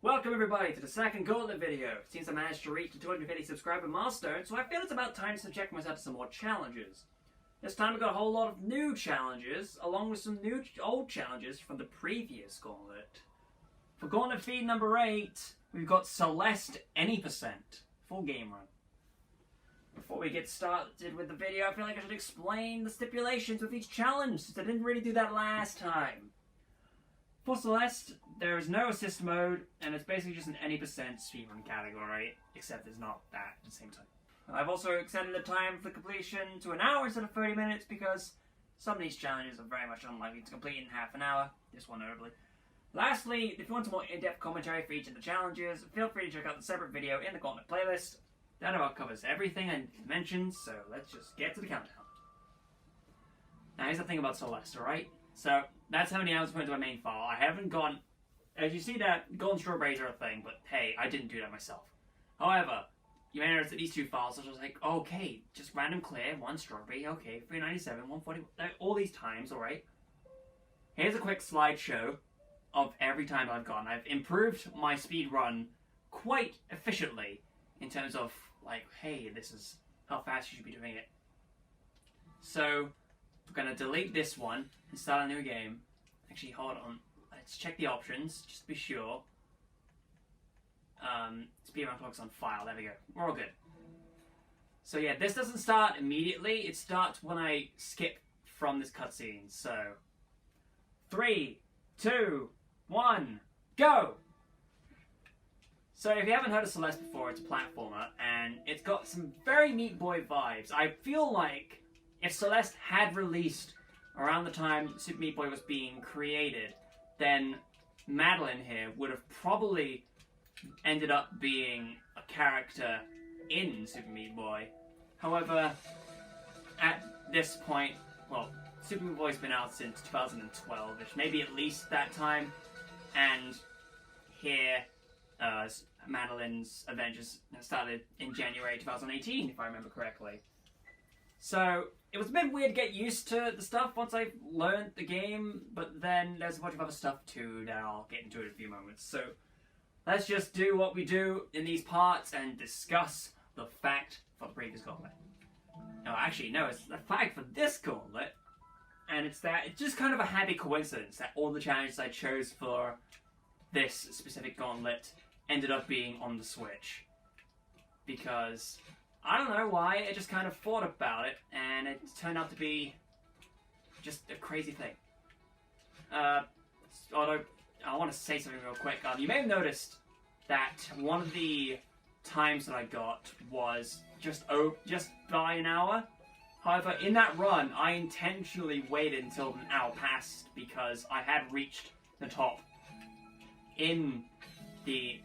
Welcome everybody to the second Gauntlet video. It seems I managed to reach the 250 subscriber milestone, so I feel it's about time to subject myself to some more challenges. This time we've got a whole lot of new challenges, along with some old challenges from the previous Gauntlet. For Gauntlet feed number 8, we've got Celeste any percent, full game run. Before we get started with the video, I feel like I should explain the stipulations with each challenge, since I didn't really do that last time. For Celeste, there is no assist mode, and it's basically just an any percent speedrun category, except it's not that at the same time. I've also extended the time for completion to an hour instead of 30 minutes because some of these challenges are very much unlikely to complete in half an hour, this one notably. Lastly, if you want some more in-depth commentary for each of the challenges, feel free to check out the separate video in the Gauntlet playlist. That about covers everything I mentioned, so let's just get to the countdown. Now here's the thing about Celeste, alright? So, that's how many hours I put into my main file. I haven't gone... As you see that, golden strawberries are a thing, but hey, I didn't do that myself. However, you may notice that these two files are just like, okay, just random clear, one strawberry, okay, 397, 140, all these times, alright? Here's a quick slideshow of every time I've gone. I've improved my speed run quite efficiently in terms of, like, hey, this is how fast you should be doing it. So, we're going to delete this one and start a new game. Actually, hold on. Let's check the options, just to be sure. Speedrun clock's on file. There we go. We're all good. So yeah, this doesn't start immediately. It starts when I skip from this cutscene. So, 3, 2, 1, go! So if you haven't heard of Celeste before, it's a platformer, and it's got some very Meat Boy vibes. I feel like if Celeste had released around the time Super Meat Boy was being created, then Madeline here would have probably ended up being a character in Super Meat Boy. However, at this point, well, Super Meat Boy's been out since 2012-ish, maybe at least that time, and here, Madeline's adventures started in January 2018, if I remember correctly. So, it was a bit weird to get used to the stuff once I learned the game, but then there's a bunch of other stuff too that I'll get into in a few moments. So, let's just do what we do in these parts and discuss the fact for the previous Gauntlet. No, actually, no, it's the fact for this Gauntlet, and it's that it's just kind of a happy coincidence that all the challenges I chose for this specific Gauntlet ended up being on the Switch. Because I don't know why, I just kind of thought about it, and it turned out to be just a crazy thing. Although, I want to say something real quick. You may have noticed that one of the times that I got was just by an hour. However, in that run, I intentionally waited until an hour passed because I had reached the top in the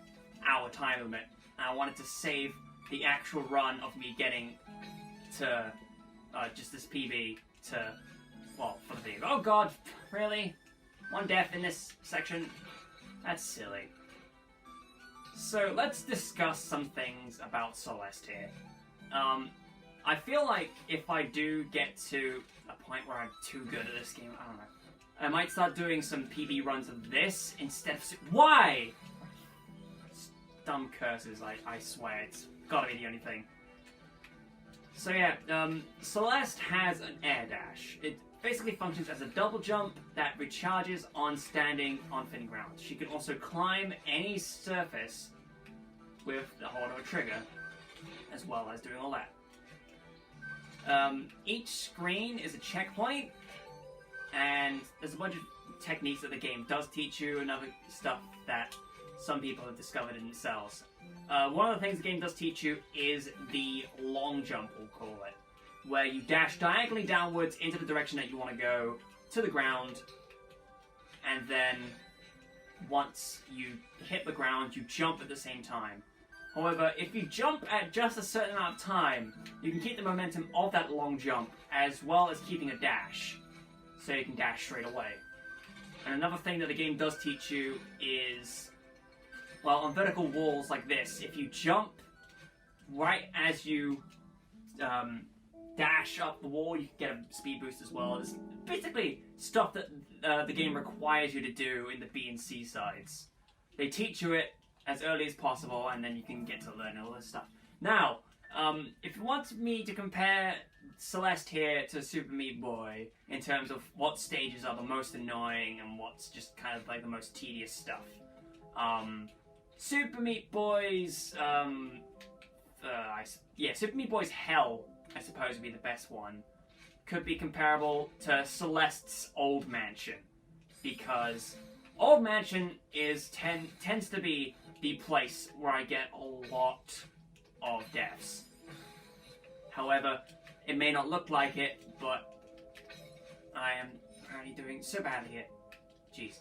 hour time limit. And I wanted to save the actual run of me getting to just this PB to, well, for the video. Oh god, really? One death in this section? That's silly. So let's discuss some things about Celeste here. I feel like if I do get to a point where I'm too good at this game, I don't know, I might start doing some PB runs of this instead of... Why? Dumb curses, I swear, it's gotta be the only thing. So yeah, Celeste has an air dash. It basically functions as a double jump that recharges on standing on thin ground. She can also climb any surface with the hold of a trigger, as well as doing all that. Each screen is a checkpoint, and there's a bunch of techniques that the game does teach you, and other stuff that some people have discovered in themselves. One of the things the game does teach you is the long jump, we'll call it, where you dash diagonally downwards into the direction that you want to go to the ground, and then once you hit the ground, you jump at the same time. However, if you jump at just a certain amount of time, you can keep the momentum of that long jump, as well as keeping a dash, so you can dash straight away. And another thing that the game does teach you is, well, on vertical walls like this, if you jump right as you dash up the wall, you can get a speed boost as well. It's basically stuff that the game requires you to do in the B and C sides. They teach you it as early as possible, and then you can get to learn all this stuff. Now, if you want me to compare Celeste here to Super Meat Boy in terms of what stages are the most annoying and what's just kind of like the most tedious stuff, Super Meat Boy's Super Meat Boy's Hell, I suppose, would be the best one. Could be comparable to Celeste's Old Mansion, because Old Mansion tends to be the place where I get a lot of deaths. However, it may not look like it, but I am apparently doing so badly here. Jeez.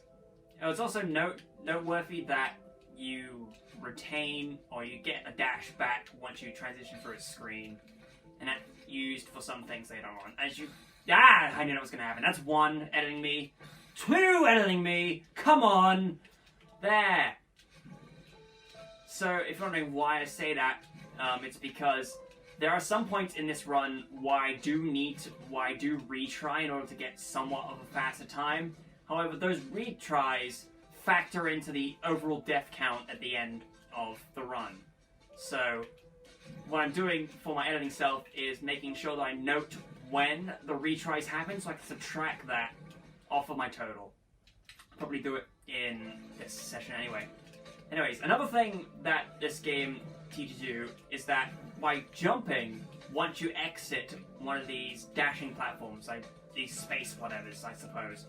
It's also noteworthy that you retain or you get a dash back once you transition through a screen, and that's used for some things later on. I knew that was going to happen. That's 1 editing me. 2 editing me. Come on. There. So if you're wondering why I say that, it's because there are some points in this run where I do retry in order to get somewhat of a faster time. However, those retries factor into the overall death count at the end of the run. So what I'm doing for my editing self is making sure that I note when the retries happen so I can subtract that off of my total. I'll probably do it in this session anyway. Anyways, another thing that this game teaches you is that by jumping, once you exit one of these dashing platforms, like these space whatevers, I suppose,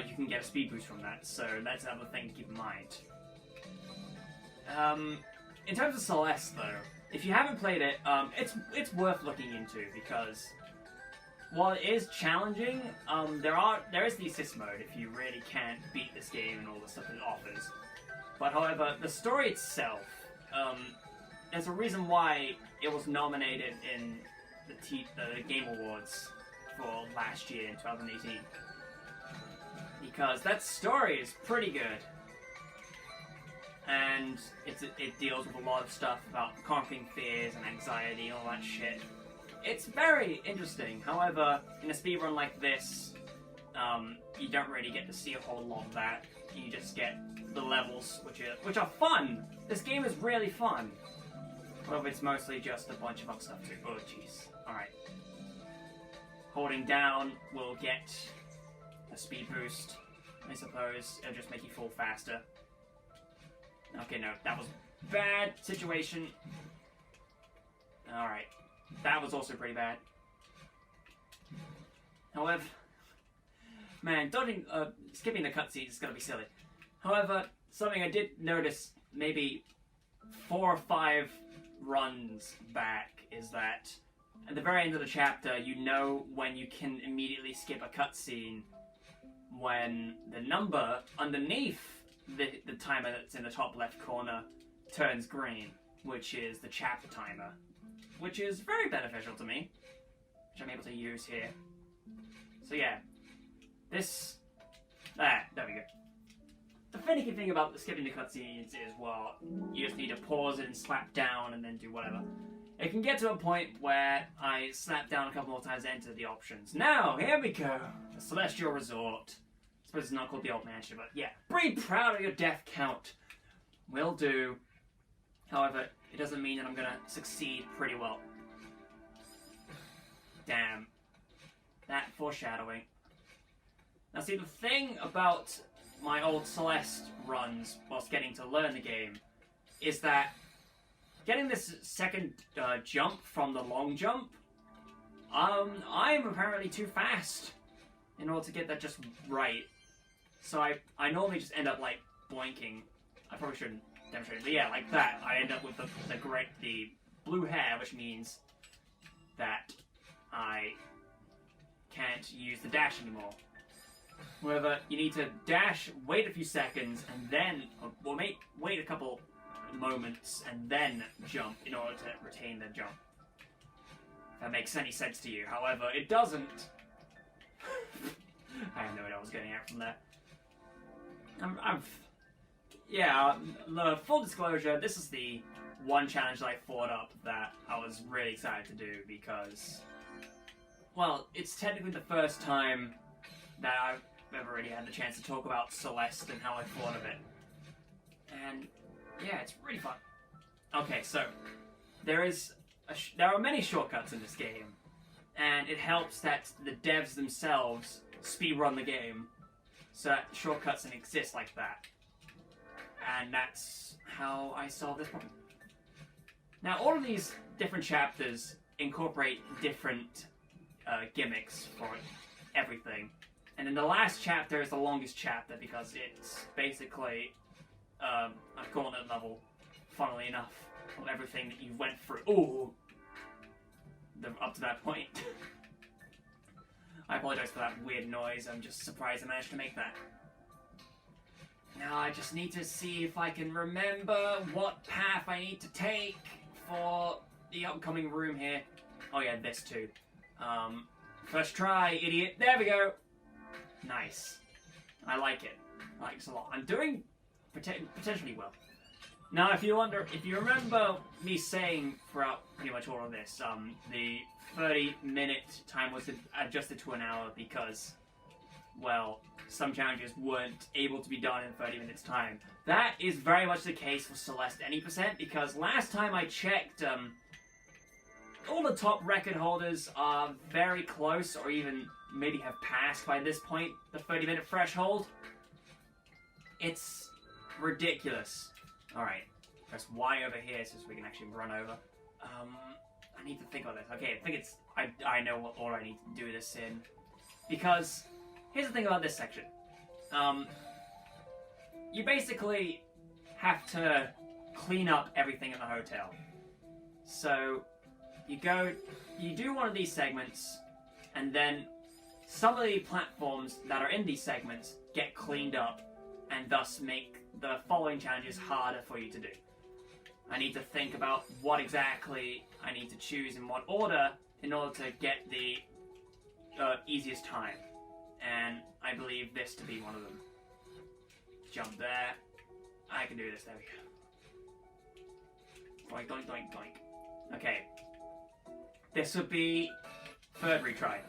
you can get a speed boost from that, so that's another thing to keep in mind. In terms of Celeste, though, if you haven't played it, it's worth looking into, because while it is challenging, there is the assist mode if you really can't beat this game and all the stuff it offers. But however, the story itself, there's a reason why it was nominated in the Game Awards for last year in 2018. Because that story is pretty good. And it deals with a lot of stuff about conquering fears and anxiety and all that shit. It's very interesting. However, in a speedrun like this, you don't really get to see a whole lot of that. You just get the levels, which are fun. This game is really fun. However, it's mostly just a bunch of other stuff too. Oh, jeez. Alright. Holding down will get a speed boost, I suppose. It'll just make you fall faster. Okay, no, that was bad situation. Alright. That was also pretty bad. However, man, skipping the cutscenes is gonna be silly. However, something I did notice maybe 4 or 5 runs back is that at the very end of the chapter, you know when you can immediately skip a cutscene when the number underneath the timer that's in the top left corner turns green, which is the chapter timer, which is very beneficial to me, which I'm able to use here. So yeah, there we go. The finicky thing about skipping the cutscenes is, well, you just need to pause it and slap down and then do whatever. It can get to a point where I slap down a couple more times to enter the options. Now, here we go. The Celestial Resort. I suppose it's not called the Old Mansion, but yeah. Be proud of your death count. Will do. However, it doesn't mean that I'm gonna succeed pretty well. Damn. That foreshadowing. Now see, the thing about my old Celeste runs whilst getting to learn the game is that getting this second jump from the long jump, I'm apparently too fast in order to get that just right. So I normally just end up like boinking. I probably shouldn't demonstrate it, but yeah, like that. I end up with the blue hair, which means that I can't use the dash anymore. However, you need to dash, wait a few seconds, and then, wait a couple moments, and then jump in order to retain the jump. If that makes any sense to you. However, it doesn't. I have no idea what I was getting at from there. Yeah, full disclosure, this is the one challenge that I thought up that I was really excited to do because, well, it's technically the first time that I've ever really had the chance to talk about Celeste and how I thought of it. And yeah, it's really fun. Okay, so there are many shortcuts in this game, and it helps that the devs themselves speedrun the game, so that shortcuts can exist like that. And that's how I solve this problem. Now, all of these different chapters incorporate different gimmicks for everything. And then the last chapter is the longest chapter because it's basically a gauntlet level, funnily enough, of everything that you went through. Ooh! Up to that point. I apologize for that weird noise. I'm just surprised I managed to make that. Now I just need to see if I can remember what path I need to take for the upcoming room here. Oh yeah, this too. First try, idiot. There we go. Nice. I like it. I like this a lot. I'm doing potentially well. Now, if you remember me saying throughout pretty much all of this, the 30-minute time was adjusted to an hour because, well, some challenges weren't able to be done in 30 minutes time. That is very much the case for Celeste any percent, because last time I checked, all the top record holders are very close, or even maybe have passed by this point, the 30-minute threshold. It's ridiculous. Alright, press Y over here so we can actually run over. I need to think about this. Okay, I know what order I need to do this in. Because, here's the thing about this section. You basically have to clean up everything in the hotel. So, you do one of these segments, and then some of the platforms that are in these segments get cleaned up, and thus make the following challenges harder for you to do. I need to think about what exactly I need to choose in what order in order to get the easiest time. And I believe this to be one of them. Jump there. I can do this. There we go. Doink, doink, doink, doink. Okay. This would be third retry.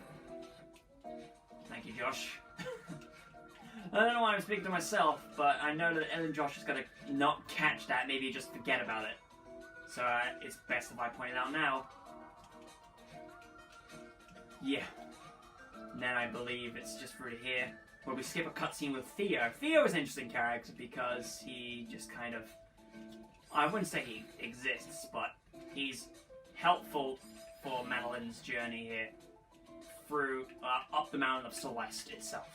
Thank you, Josh. I don't know why I'm speaking to myself, but I know that Ellen Josh is going to not catch that, maybe just forget about it. So it's best if I point it out now. Yeah. And then I believe it's just through here, where we skip a cutscene with Theo. Theo is an interesting character because he just kind of... I wouldn't say he exists, but he's helpful for Madeline's journey here through up the mountain of Celeste itself.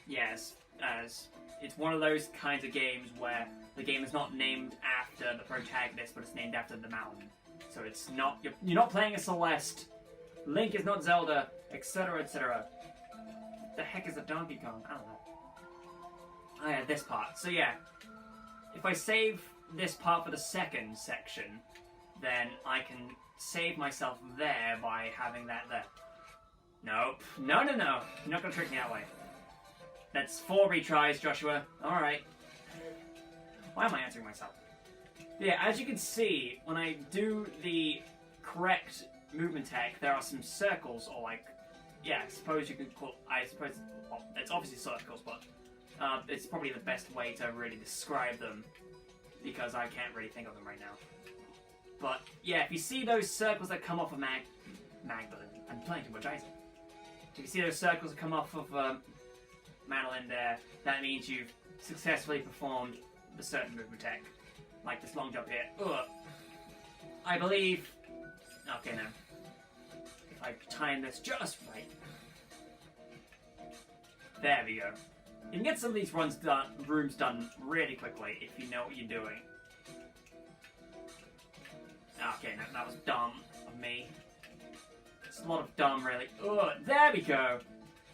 Yes, as it's one of those kinds of games where the game is not named after the protagonist, but it's named after the mountain. So it's not you're not playing as Celeste, Link is not Zelda, etc., etc. What the heck is a Donkey Kong? I don't know. Oh yeah, this part. So yeah, if I save this part for the second section, then I can save myself there by having that there. Nope. No, no, no. You're not gonna trick me that way. That's 4 retries, Joshua. Alright. Why am I answering myself? Yeah, as you can see, when I do the correct movement tech, there are some circles, or like... Yeah, I suppose you could call... well, it's obviously circles, but... it's probably the best way to really describe them, because I can't really think of them right now. But, yeah, if you see those circles that come off of Magdalene... I'm playing too much Isaac. If you see those circles that come off of... Madeline there, that means you've successfully performed the certain movement tech. Like this long jump here. Ugh. I believe... Okay, now. If I time this just right. There we go. You can get some of these rooms done really quickly if you know what you're doing. Okay, now that was dumb of me. It's a lot of dumb, really. Ugh, there we go.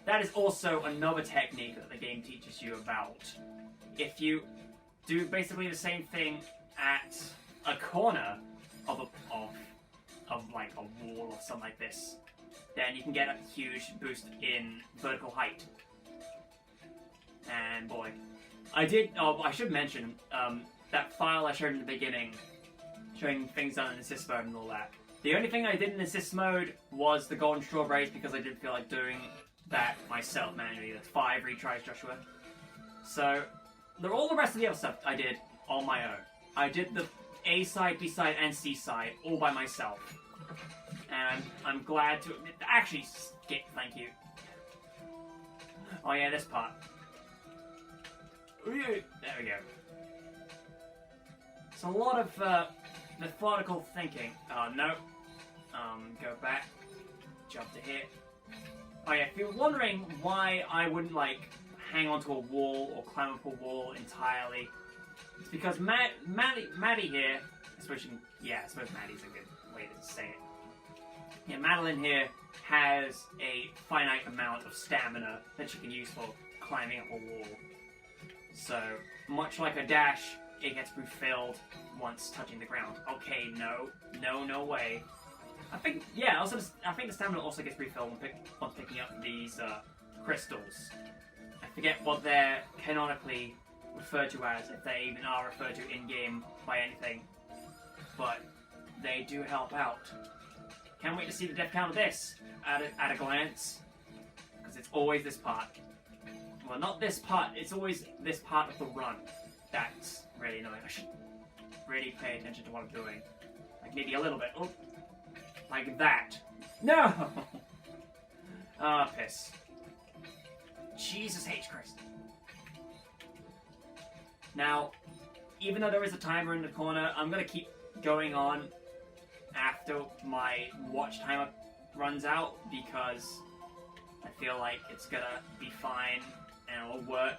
That is also another technique that the game teaches you about. If you do basically the same thing at a corner of like a wall or something like this, then you can get a huge boost in vertical height. And boy, I should mention, that file I showed in the beginning, showing things done in assist mode and all that. The only thing I did in assist mode was the golden strawberries because I didn't feel like doing that myself manually. That's 5 retries, Joshua. So, all the rest of the other stuff I did on my own. I did the A side, B side, and C side all by myself. And I'm glad to actually skip, thank you. Oh yeah, this part. There we go. It's a lot of methodical thinking. No. Go back. Jump to here. Oh yeah, if you're wondering why I wouldn't, like, hang onto a wall or climb up a wall entirely, it's because Maddie here, especially, yeah, I suppose Maddie's a good way to say it. Yeah, Madeline here has a finite amount of stamina that she can use for climbing up a wall. So, much like a dash, it gets refilled once touching the ground. Okay, no way. I think, yeah, also, I think the stamina also gets refilled on picking up these crystals. I forget what they're canonically referred to as, if they even are referred to in-game by anything. But they do help out. Can't wait to see the death count of this at a glance. Because it's always this part. Well, not this part, it's always this part of the run. That's really annoying. I should really pay attention to what I'm doing. Like, maybe a little bit. Oh, like that. No! Ah, piss. Jesus H. Christ. Now, even though there is a timer in the corner, I'm going to keep going on after my watch timer runs out, because I feel like it's going to be fine and it'll work.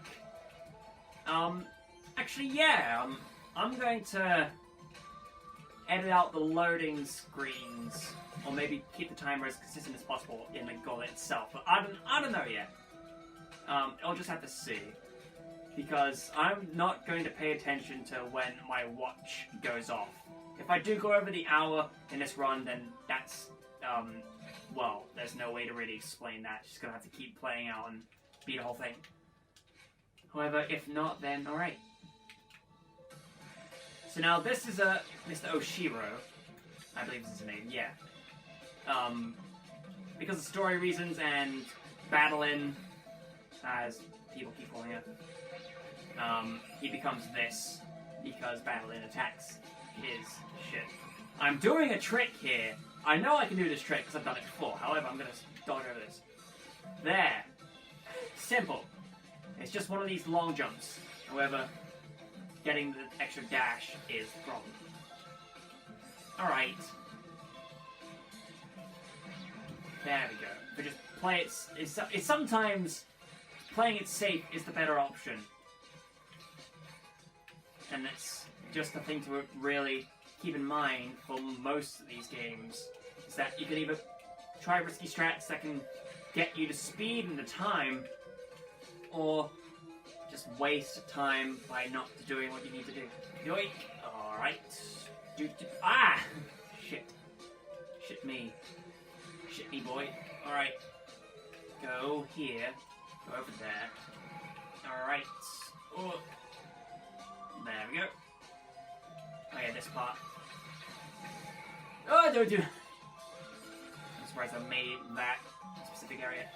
Actually, yeah, I'm going to edit out the loading screens, or maybe keep the timer as consistent as possible in the Gauntlet itself, but I don't know yet. I'll just have to see, because I'm not going to pay attention to when my watch goes off. If I do go over the hour in this run, then that's, well, there's no way to really explain that. Just gonna have to keep playing out and beat the whole thing. However, if not, then alright. So now this is Mr. Oshiro, I believe is his name, yeah. Because of story reasons and battling, as people keep calling it, he becomes this because battling attacks his shit. I'm doing a trick here. I know I can do this trick because I've done it before. However, I'm going to dodge over this. There. Simple. It's just one of these long jumps. However, getting the extra dash is the problem. Alright. There we go. But just play it. It's sometimes playing it safe is the better option. And that's just the thing to really keep in mind for most of these games, is that you can either try risky strats that can get you the speed and the time, or just waste time by not doing what you need to do. Yoink! Alright. Ah! Shit. Shit me. Shit me, boy. Alright. Go here. Go over there. Alright. Oh. There we go. Oh yeah, this part. Oh, don't do. I'm surprised I made that specific area.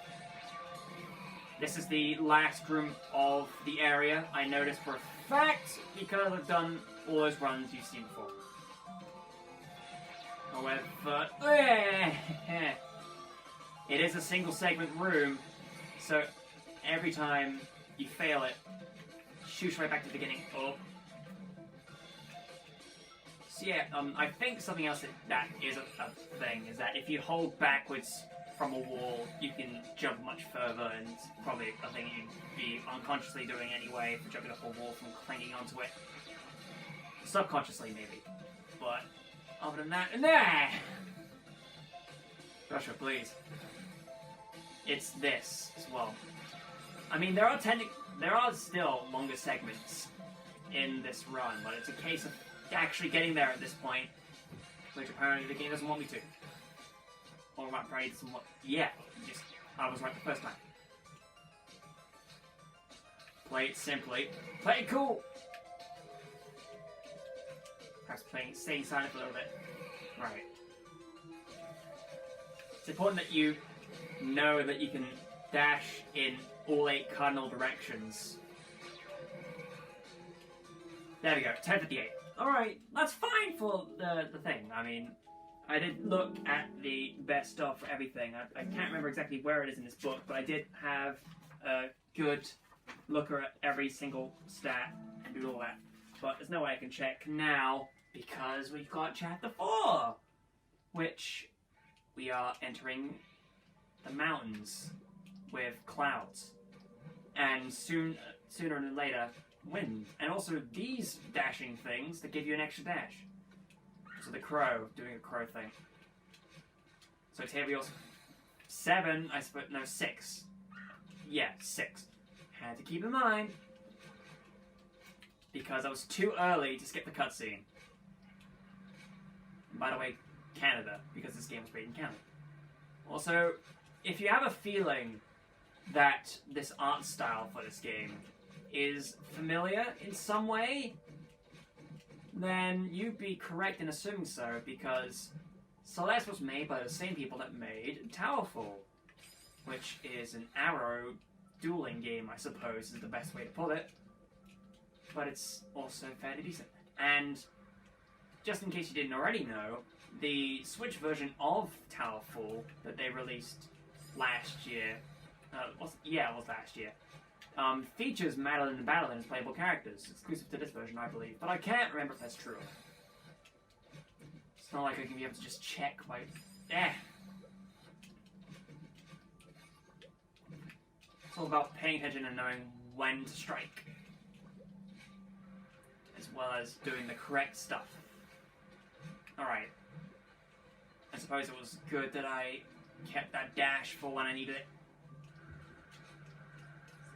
This is the last room of the area, I noticed for a fact, because I've done all those runs you've seen before. However, it is a single segment room, so every time you fail it, shoots right back to the beginning. Oh. So yeah, I think something else that is a thing is that if you hold backwards from a wall, you can jump much further, and it's probably a thing you'd be unconsciously doing anyway for jumping off a wall from clinging onto it. Subconsciously, maybe. But other than that, nah! Joshua, please. It's this as well. I mean, there are still longer segments in this run, but it's a case of actually getting there at this point, which apparently the game doesn't want me to. Or apparently doesn't want... Yeah, I was right the first time. Play it simply. Play it cool! Perhaps staying silent for a little bit. Right. It's important that you know that you can dash in all 8 cardinal directions. There we go, 10:58. alright, that's fine for the thing. I mean, I did look at the best stuff for everything. I can't remember exactly where it is in this book, but I did have a good looker at every single stat and do all that. But there's no way I can check now because we've got Chapter 4, which we are entering the mountains with clouds. And sooner than later, wind. And also these dashing things that give you an extra dash. So the crow, doing a crow thing. So Tavios 7, I suppose, no, 6. Yeah, 6. Had to keep in mind, because I was too early to skip the cutscene. And by the way, Canada, because this game was made in Canada. Also, if you have a feeling that this art style for this game is familiar in some way, then you'd be correct in assuming so, because Celeste was made by the same people that made Towerfall, which is an arrow dueling game, I suppose, is the best way to put it. But it's also fairly decent. And just in case you didn't already know, the Switch version of Towerfall that they released last year, it was last year, features Madeline and Badeline as playable characters, exclusive to this version, I believe. But I can't remember if that's true. It's not like I can be able to just check, like, It's all about paying attention and knowing when to strike, as well as doing the correct stuff. Alright. I suppose it was good that I kept that dash for when I needed it.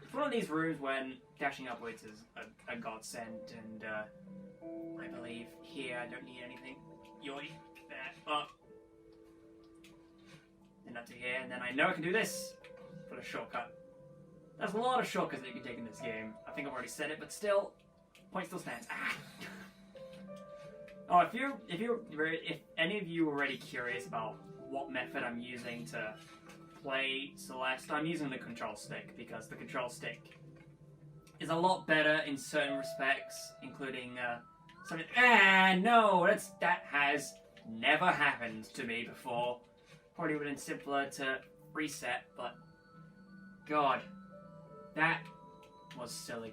It's one of these rooms when dashing upwards is a godsend, and I believe here I don't need anything. Yoink, that up. Then up to here, and then I know I can do this for the shortcut. There's a lot of shortcuts that you can take in this game. I think I've already said it, but still, point still stands. Ah. Oh, if any of you are already curious about what method I'm using to play Celeste, I'm using the control stick, because the control stick is a lot better in certain respects, including something. No, that has never happened to me before. Probably would have been simpler to reset, but God, that was silly.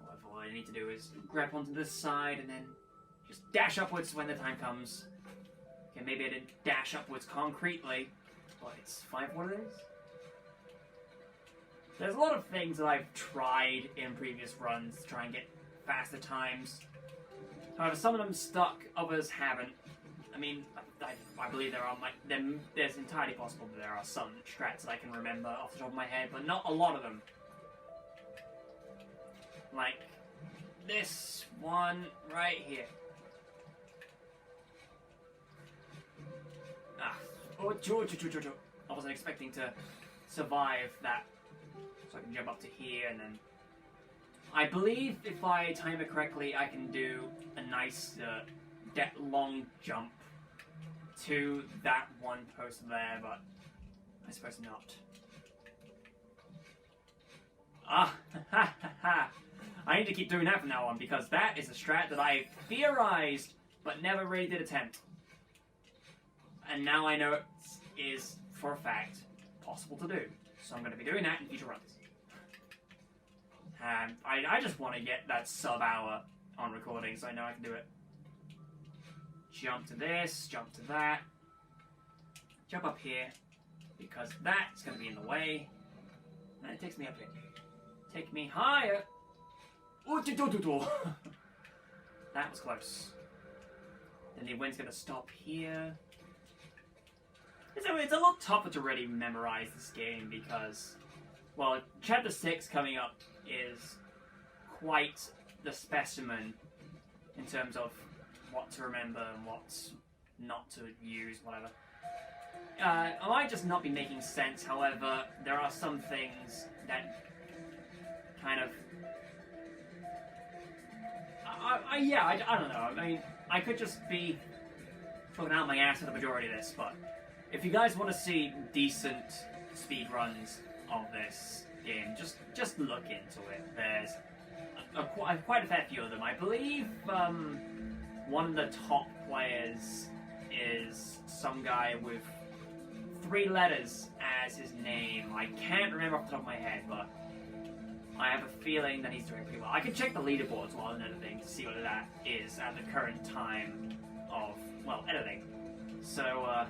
However, all I need to do is grab onto this side and then just dash upwards when the time comes. Okay, maybe I didn't dash upwards concretely, but it's fine for what it is. There's a lot of things that I've tried in previous runs to try and get faster times. However, some of them stuck, others haven't. I mean, I believe there's entirely possible that there are some strats that I can remember off the top of my head, but not a lot of them. Like this one right here. I wasn't expecting to survive that, so I can jump up to here, and then I believe if I time it correctly, I can do a nice long jump to that one post there, but I suppose not. I need to keep doing that from now on, because that is a strat that I theorized but never really did attempt. And now I know it is, for a fact, possible to do. So I'm going to be doing that in future runs. And I just want to get that sub-hour on recording, so I know I can do it. Jump to this, jump to that. Jump up here, because that's going to be in the way. And it takes me up here. Take me higher. That was close. Then the wind's going to stop here. So it's a lot tougher to really memorize this game because, well, Chapter 6 coming up is quite the specimen in terms of what to remember and what not to use, whatever. I might just not be making sense, however, there are some things that kind of... I don't know. I mean, I could just be talking out my ass for the majority of this, but if you guys want to see decent speed runs of this game, just look into it. There's quite a fair few of them. I believe one of the top players is some guy with 3 letters as his name. I can't remember off the top of my head, but I have a feeling that he's doing pretty well. I can check the leaderboards while I'm editing to see what that is at the current time of, well, editing. So,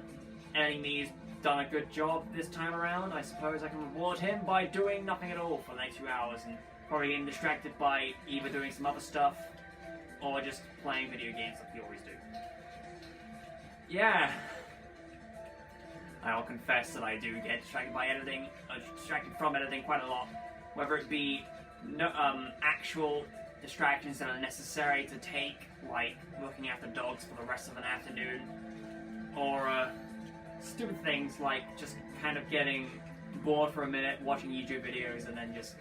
editing me's done a good job this time around. I suppose I can reward him by doing nothing at all for the next few hours and probably getting distracted by either doing some other stuff or just playing video games like we always do. Yeah. I'll confess that I do get distracted by editing, distracted from editing quite a lot. Whether it be actual distractions that are necessary to take, like looking after dogs for the rest of an afternoon, or stupid things like just kind of getting bored for a minute watching YouTube videos and then just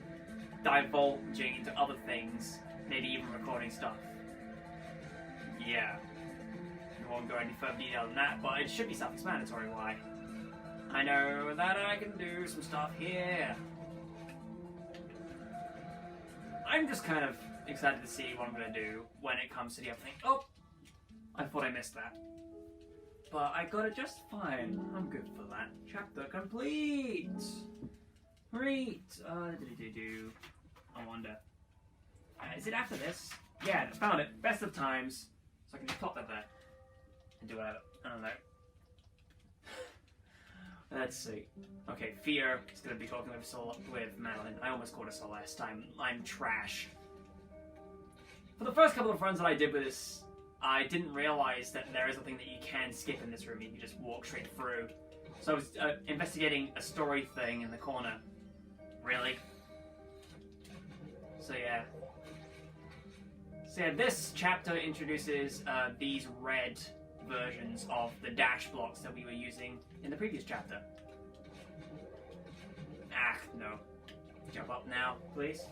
divulging into other things, maybe even recording stuff. Yeah. I won't go any further detail than that, but it should be self-explanatory why. I know that I can do some stuff here. I'm just kind of excited to see what I'm going to do when it comes to the other thing. Oh! I thought I missed that. But I got it just fine. I'm good for that. Chapter complete! Great! I wonder. Is it after this? Yeah, I found it. Best of times. So I can just pop that there. And do whatever. I don't know. Let's see. Okay, Fear is going to be talking with Madeline. I almost called her Celeste. I'm trash. For the first couple of runs that I did with this, I didn't realize that there is a thing that you can skip in this room. You can just walk straight through. So I was investigating a story thing in the corner. Really? So yeah. This chapter introduces these red versions of the dash blocks that we were using in the previous chapter. Ah, no. Jump up now, please.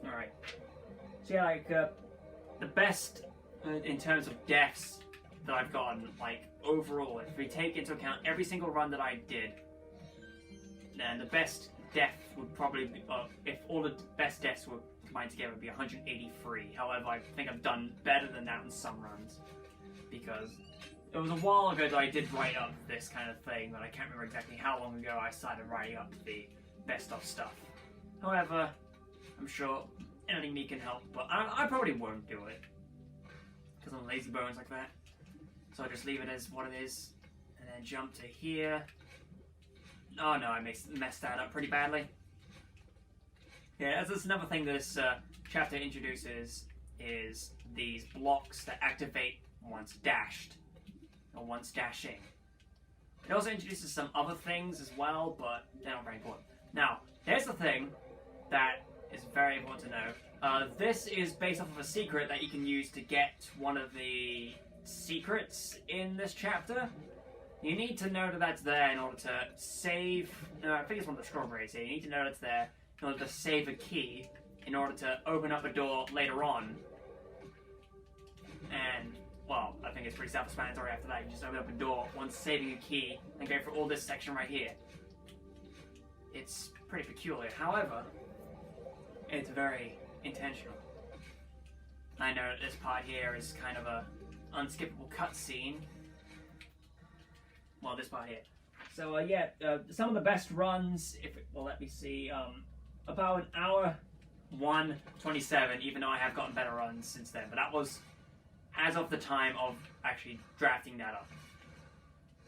Alright. So yeah, like, the best in terms of deaths that I've gotten, like, overall, if we take into account every single run that I did, then the best death would probably be, if all the best deaths were combined together, would be 183. However, I think I've done better than that in some runs, because it was a while ago that I did write up this kind of thing, but I can't remember exactly how long ago I started writing up the best of stuff. However, I'm sure editing me can help, but I probably won't do it, because I'm lazy bones like that. So I'll just leave it as what it is, and then jump to here. Oh no, I messed that up pretty badly. Yeah, that's another thing this chapter introduces, is these blocks that activate once dashed, or once dashing. It also introduces some other things as well, but they're not very important. Now, here's the thing that is very important to know. This is based off of a secret that you can use to get one of the secrets in this chapter. You need to know that that's there in order to save... I think it's one of the strawberries here. You need to know that's there in order to save a key, in order to open up a door later on. And, well, I think it's pretty self-explanatory after that. You just open up a door once saving a key and go for all this section right here. It's pretty peculiar. However, it's very intentional. I know that this part here is kind of a unskippable cutscene. Well, this part here. So, yeah, some of the best runs, if it will let me see, about an hour 1:27, even though I have gotten better runs since then. But that was as of the time of actually drafting that up.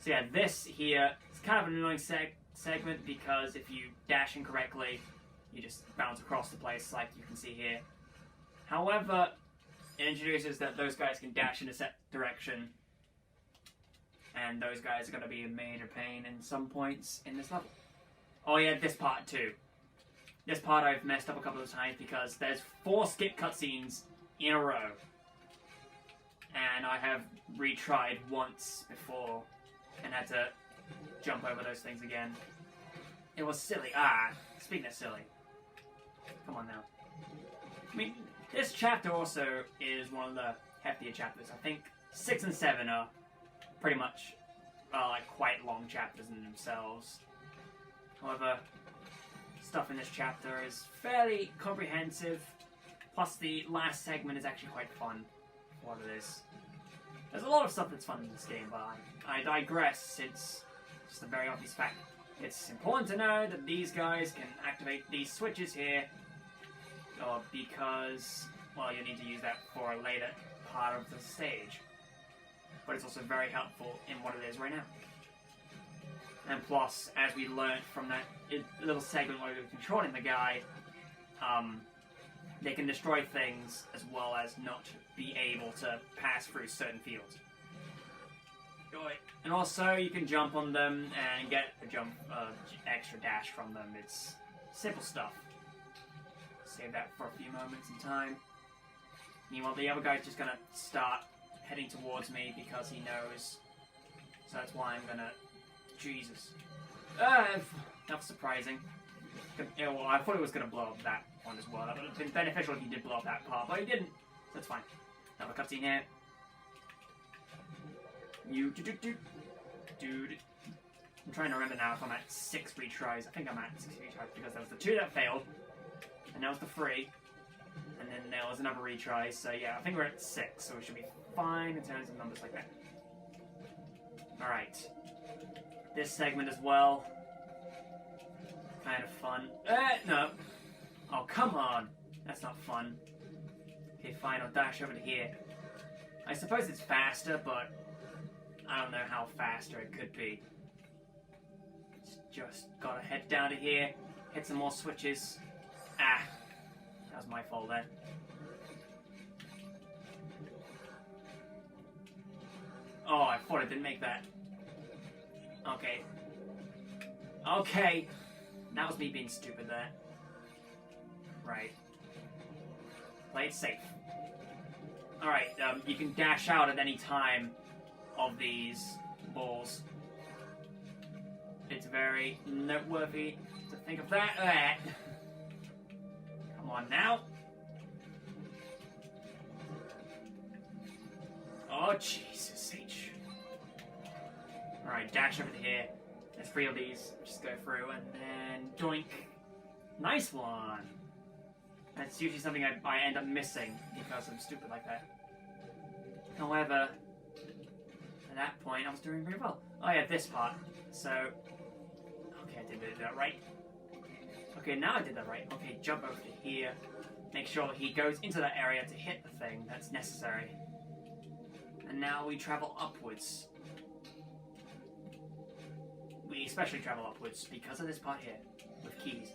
So, yeah, this here is kind of an annoying segment, because if you dash incorrectly, you just bounce across the place like you can see here. However, it introduces that those guys can dash in a set direction, and those guys are going to be a major pain in some points in this level. Oh yeah, this part too. This part I've messed up a couple of times because there's 4 skip cutscenes in a row. And I have retried once before and had to jump over those things again. It was silly. Speaking of silly. Come on now. I mean, this chapter also is one of the heftier chapters. I think 6 and 7 are pretty much like quite long chapters in themselves. However, stuff in this chapter is fairly comprehensive. Plus, the last segment is actually quite fun for what it is. There's a lot of stuff that's fun in this game, but I digress. It's just a very obvious fact. It's important to know that these guys can activate these switches here, because, well, you need to use that for a later part of the stage. But it's also very helpful in what it is right now. And plus, as we learned from that little segment where we were controlling the guy, they can destroy things as well as not be able to pass through certain fields. And also, you can jump on them and get a extra dash from them. It's simple stuff. Save that for a few moments in time. Meanwhile, the other guy's just gonna start heading towards me because he knows. So that's why I'm gonna... Jesus. That was surprising. Yeah, well, I thought it was gonna blow up that one as well. That would have been beneficial if he did blow up that part, but he didn't. That's fine. Another cutscene here. Dude. I'm trying to remember now if I'm at 6 retries. I think I'm at 6 retries because there was the 2 that failed, and that was the 3, and then there was another retry. So yeah, I think we're at 6, so we should be fine in terms of numbers like that. Alright. This segment as well. Kind of fun. No. Oh, come on. That's not fun. Okay, fine, I'll dash over to here. I suppose it's faster, but I don't know how faster it could be. Just gotta head down to here, hit some more switches. Ah, that was my fault there. Oh, I thought I didn't make that. Okay. Okay. That was me being stupid there. Right. Play it safe. Alright, you can dash out at any time of these balls. It's very noteworthy to think of that. Come on now. Oh, Jesus H. Alright, dash over to here. There's 3 of these. Just go through and then doink. Nice one. That's usually something I end up missing because I'm stupid like that. However, at that point I was doing very well. Oh yeah, this part. So, okay, I did that right. Okay, now I did that right. Okay, jump over to here. Make sure he goes into that area to hit the thing that's necessary. And now we travel upwards. We especially travel upwards because of this part here, with keys.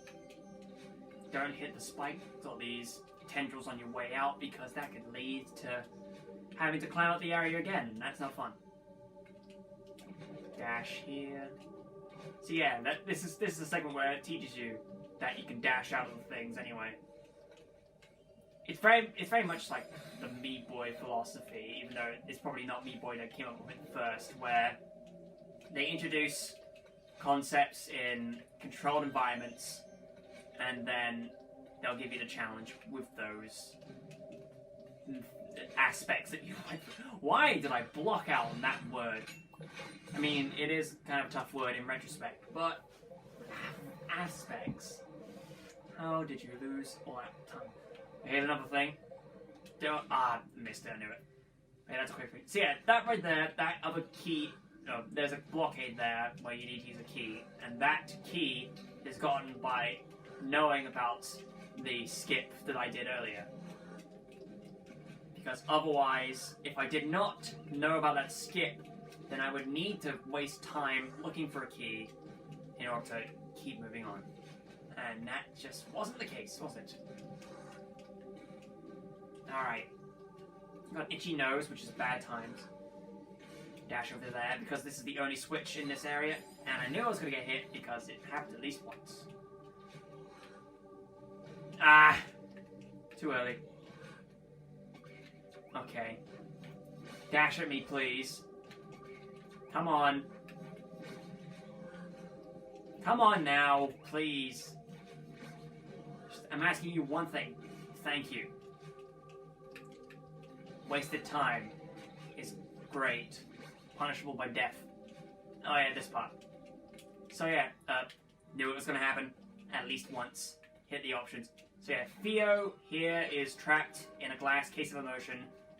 Don't hit the spikes or these tendrils on your way out because that could lead to having to climb out the area again, and that's not fun. Dash here. So yeah, this is a segment where it teaches you that you can dash out of the things anyway. It's very much like the Meat Boy philosophy, even though it's probably not Meat Boy that came up with it first, where they introduce concepts in controlled environments, and then they'll give you the challenge with those aspects that you like. Why did I block out on that word? I mean, it is kind of a tough word in retrospect, but aspects. How did you lose all that time? Here's another thing. Missed it, I knew it. Okay, that's okay for me. So yeah, that right there, that other key, there's a blockade there where you need to use a key, and that key is gotten by knowing about the skip that I did earlier. Because otherwise, if I did not know about that skip, then I would need to waste time looking for a key in order to keep moving on. And that just wasn't the case, was it? Alright. Got an itchy nose, which is bad times. Dash over there, because this is the only switch in this area, and I knew I was going to get hit because it happened at least once. Ah! Too early. Okay. Dash at me, please. Come on. Come on now, please. I'm asking you one thing. Thank you. Wasted time is great. Punishable by death. Oh yeah, this part. So yeah, knew it was gonna happen. at least once. Hit the options. So yeah, Theo here is trapped in a glass case of emotion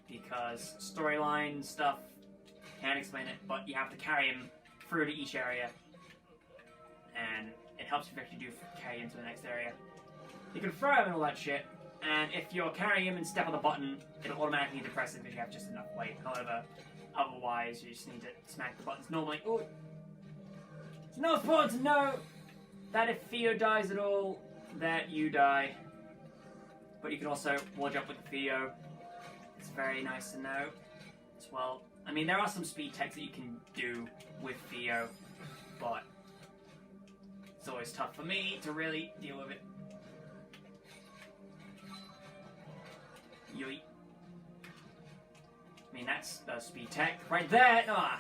because storyline stuff, can't explain it, but you have to carry him through to each area, and it helps you if you do carry him to the next area. You can throw him and all that shit, and if you're carrying him and step on the button, it'll automatically depress him if you have just enough weight. However, otherwise, you just need to smack the buttons normally. Ooh. It's not important to know that if Theo dies at all, that you die. But you can also wall jump with Theo. It's very nice to know as well. I mean, there are some speed techs that you can do with Theo, but it's always tough for me to really deal with it. Yoy. I mean, that's the speed tech right there. Ah.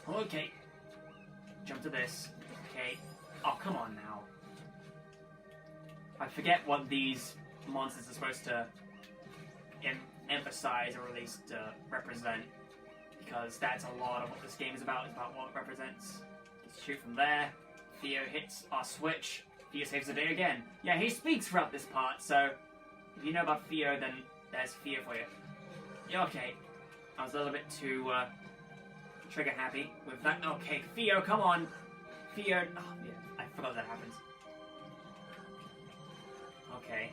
Okay. Jump to this. Okay. Oh, come on now. I forget what these monsters are supposed to emphasize or at least represent, because that's a lot of what this game is about what it represents. Let's shoot from there. Theo hits our switch. Theo saves the day again. Yeah, he speaks throughout this part, so if you know about Theo, then there's Theo for you. Yeah, okay. I was a little bit too trigger happy with that. Okay, Theo, come on. Theo. Oh, yeah, I forgot that happens. Okay.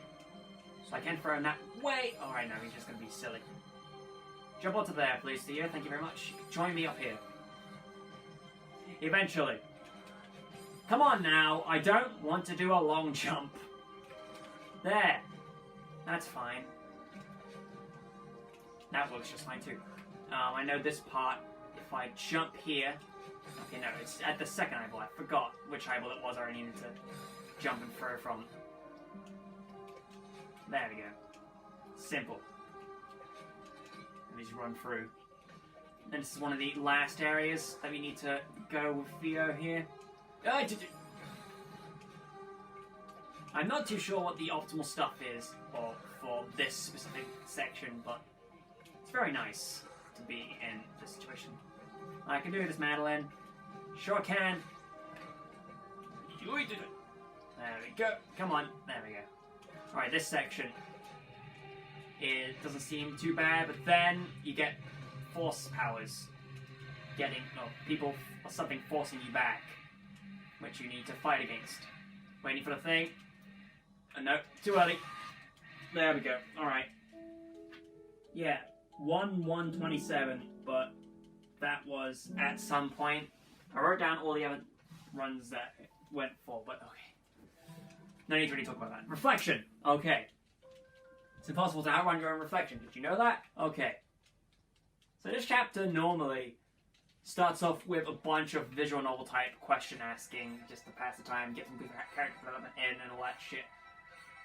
So I can throw him that way. Alright, now he's just going to be silly. Jump onto there, please, Theo. Thank you very much. Join me up here. Eventually. Come on now. I don't want to do a long jump. There. That's fine. That works just fine, too. I know this part, if I jump here... Okay, no, it's at the second eyeball. I forgot which eyeball it was I needed to jump and throw from. There we go. Simple. Let me just run through. And this is one of the last areas that we need to go with Theo here. I'm not too sure what the optimal stuff is for this specific section, but it's very nice to be in this situation. I can do this, Madeline. Sure can. There we go. Come on. There we go. Alright, this section, it doesn't seem too bad, but then you get force powers. People or something forcing you back, which you need to fight against. Waiting for the thing. No, too early. There we go. Alright. Yeah, 1/127, but that was at some point. I wrote down all the other runs that it went for, but okay. No need to really talk about that. Reflection! Okay. It's impossible to outrun your own reflection. Did you know that? Okay. So this chapter normally starts off with a bunch of visual novel type question asking, just to pass the time, get some good character development in and all that shit.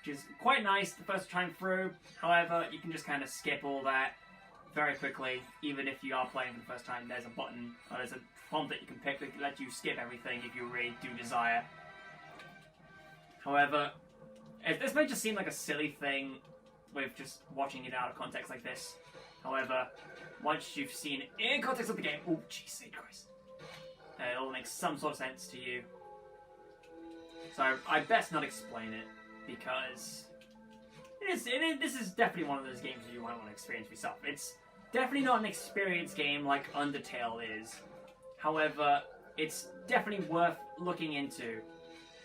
Which is quite nice the first time through. However, you can just kind of skip all that very quickly. Even if you are playing for the first time, there's a button, or there's a prompt that you can pick that lets you skip everything if you really do desire. However, this may just seem like a silly thing with just watching it out of context like this. However, once you've seen it in context of the game, oh jeez, Christ, it'll make some sort of sense to you. So I best not explain it, because this is definitely one of those games that you might want to experience yourself. It's definitely not an experience game like Undertale is. However, it's definitely worth looking into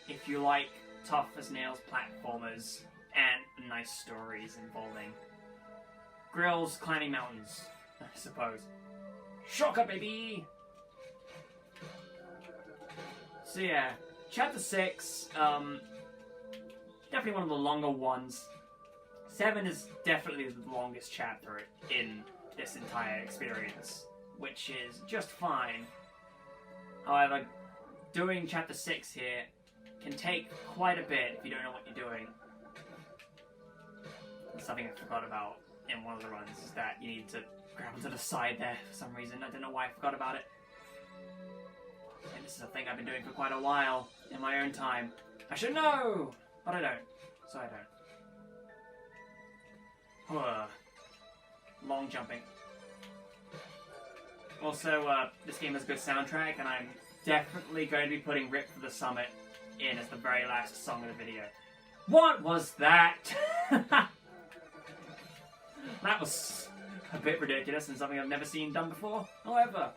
if you like tough as nails platformers and nice stories involving grills climbing mountains, I suppose. Shortcut, baby! So yeah, chapter 6, definitely one of the longer ones. 7 is definitely the longest chapter in this entire experience, which is just fine. However, doing chapter 6 here can take quite a bit if you don't know what you're doing. That's something I forgot about in one of the runs, is that you need to grab onto the side there for some reason. I don't know why I forgot about it. And this is a thing I've been doing for quite a while in my own time. I should know! But I don't. So I don't. Long jumping. Also, this game has a good soundtrack, and I'm definitely going to be putting Rip for the Summit in as the very last song of the video. What was that? That was a bit ridiculous and something I've never seen done before. However,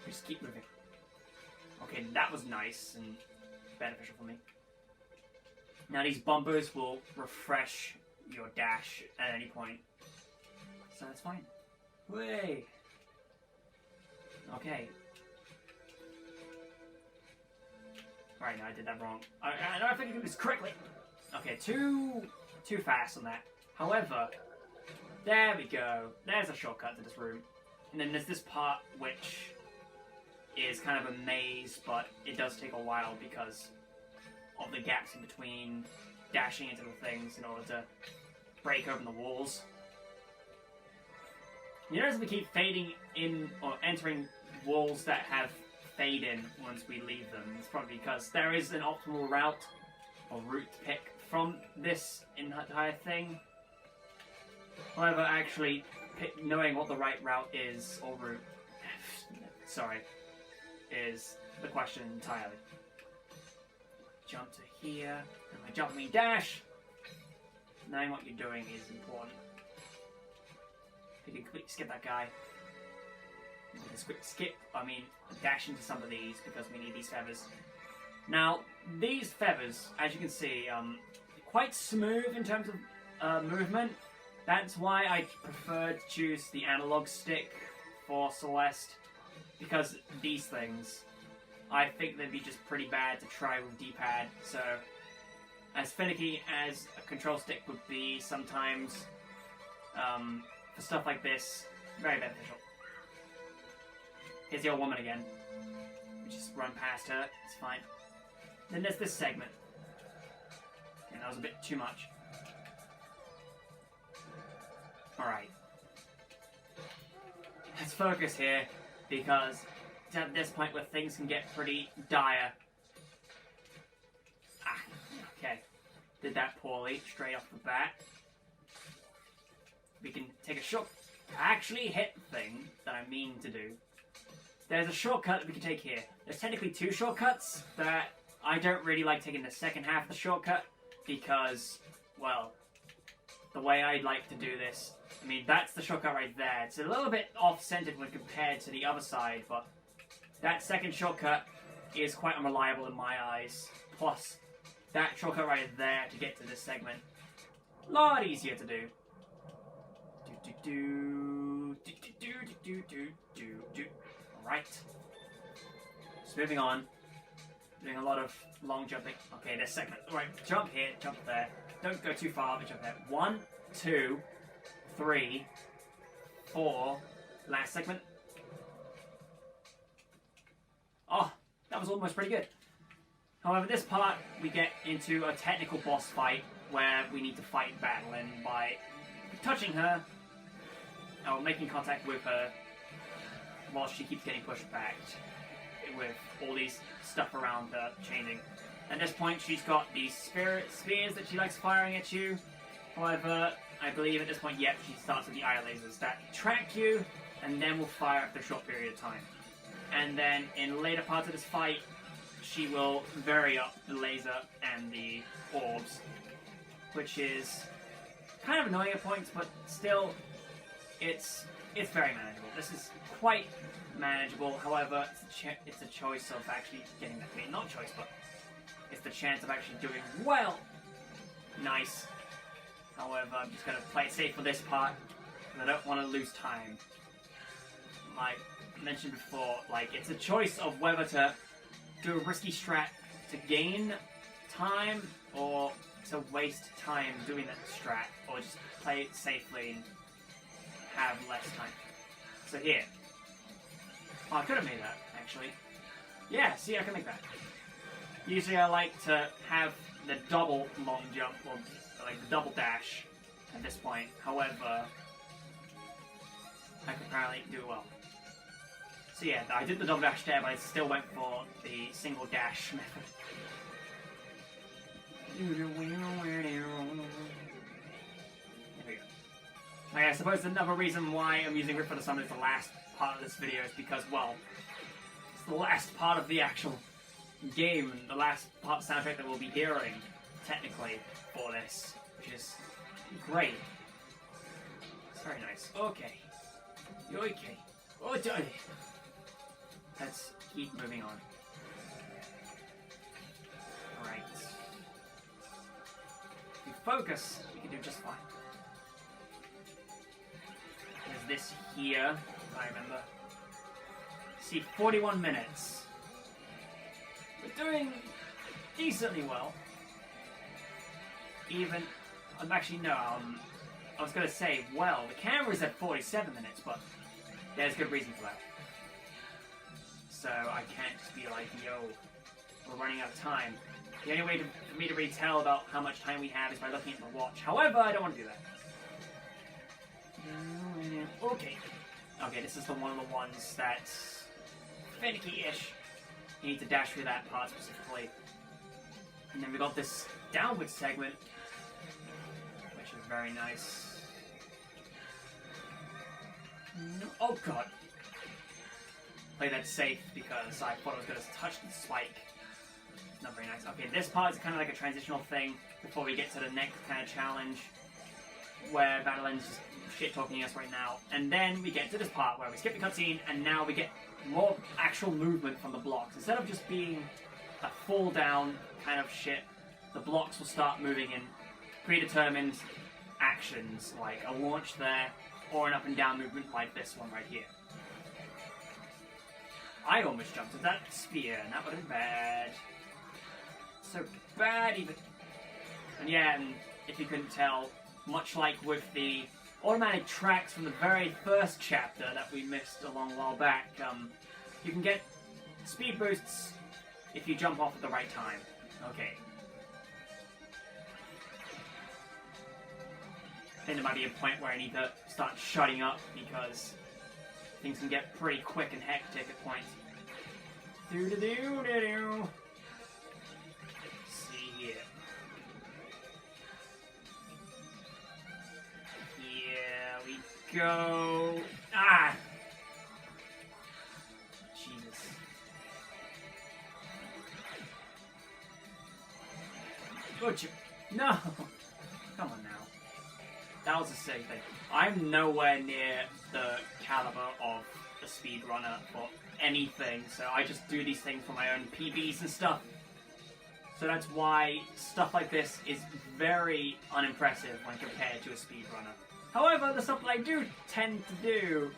we just keep moving. Okay, that was nice and beneficial for me. Now these bumpers will refresh your dash at any point. So that's fine. Way. Okay. Right, no, I did that wrong. I know if I can do this correctly. Okay, too fast on that. However, there we go. There's a shortcut to this room. And then there's this part which is kind of a maze, but it does take a while because of the gaps in between dashing into the things in order to break open the walls. You notice we keep fading in or entering walls that have fade in once we leave them. It's probably because there is an optimal route or route to pick from this entire thing. However, actually knowing what the right route is, or route, sorry, is the question entirely. Jump to here, and my jump mean dash. Knowing what you're doing is important. If you can quickly skip that guy. Dash into some of these because we need these feathers. Now, these feathers, as you can see, quite smooth in terms of movement. That's why I prefer to choose the analog stick for Celeste, because these things, I think they'd be just pretty bad to try with D-pad. So, as finicky as a control stick would be sometimes, for stuff like this, very beneficial. Here's the old woman again. We just run past her, it's fine. Then there's this segment. And that was a bit too much. Alright. Let's focus here, because it's at this point where things can get pretty dire. Okay. Did that poorly, straight off the bat. We can take a shot. Actually hit the thing that I mean to do. There's a shortcut that we can take here. There's technically two shortcuts that I don't really like taking the second half of the shortcut because, well, the way I'd like to do this, I mean, that's the shortcut right there. It's a little bit off-centered when compared to the other side, but that second shortcut is quite unreliable in my eyes. Plus, that shortcut right there to get to this segment, a lot easier to do. Alright. Just moving on. Doing a lot of long jumping. Okay, this segment. Alright, jump here, jump there. Don't go too far, but jump there. 1, 2, 3, 4. Last segment. Oh, that was almost pretty good. However, this part, we get into a technical boss fight where we need to fight battle, and by touching her, or making contact with her, while she keeps getting pushed back with all these stuff around her changing. At this point, she's got these spears that she likes firing at you. However, I believe at this point, yep, she starts with the eye lasers that track you and then will fire after a short period of time. And then in later parts of this fight, she will vary up the laser and the orbs, which is kind of annoying at points, but still, it's very manageable. This is quite manageable. However, it's a choice of actually getting that. I mean, not choice, but it's the chance of actually doing well. Nice. However, I'm just going to play it safe for this part, because I don't want to lose time. Like I mentioned before, like, it's a choice of whether to do a risky strat to gain time, or to waste time doing that strat, or just play it safely and have less time. So here. Oh, I could have made that, actually. Yeah, see, I can make that. Usually I like to have the double long jump, or like the double dash at this point. However, I can apparently do well. So yeah, I did the double dash there, but I still went for the single dash method. There we go. I suppose another reason why I'm using Rip for the Summit as the last part of this video is because, well, it's the last part of the actual game, and the last part of the soundtrack that we'll be hearing, technically, for this, which is great. It's very nice. Okay. Okay. Oh, done. Let's keep moving on. Alright. If we focus, we can do just fine. There's this here, I remember. See, 41 minutes. We're doing decently well. Even, actually no, I was going to say, well, the camera's at 47 minutes, but there's good reason for that. So I can't just be like, yo, we're running out of time. The only way for me to really tell about how much time we have is by looking at the watch. However, I don't want to do that. Okay. Okay, this is one of the ones that's finicky-ish. You need to dash through that part specifically. And then we got this downward segment, which is very nice. No, oh god. Play that safe because I thought I was going to touch the spike. It's not very nice. Okay, this part is kind of like a transitional thing before we get to the next kind of challenge where Madeline's just shit-talking us right now. And then we get to this part where we skip the cutscene and now we get more actual movement from the blocks. Instead of just being a fall-down kind of shit, the blocks will start moving in predetermined actions, like a launch there, or an up and down movement like this one right here. I almost jumped at that spear, and that would have been bad. So bad even. And yeah, and if you couldn't tell, much like with the automatic tracks from the very first chapter that we missed a long while back, you can get speed boosts if you jump off at the right time. Okay. I think there might be a point where I need to start shutting up because things can get pretty quick and hectic at points. Do-do-do-do-do. See here. Here we go. Ah! Jesus. Butcher. No! Come on now. That was a silly thing. I'm nowhere near the caliber of a speedrunner for anything, so I just do these things for my own PBs and stuff. So that's why stuff like this is very unimpressive when compared to a speedrunner. However, the stuff that I do tend to do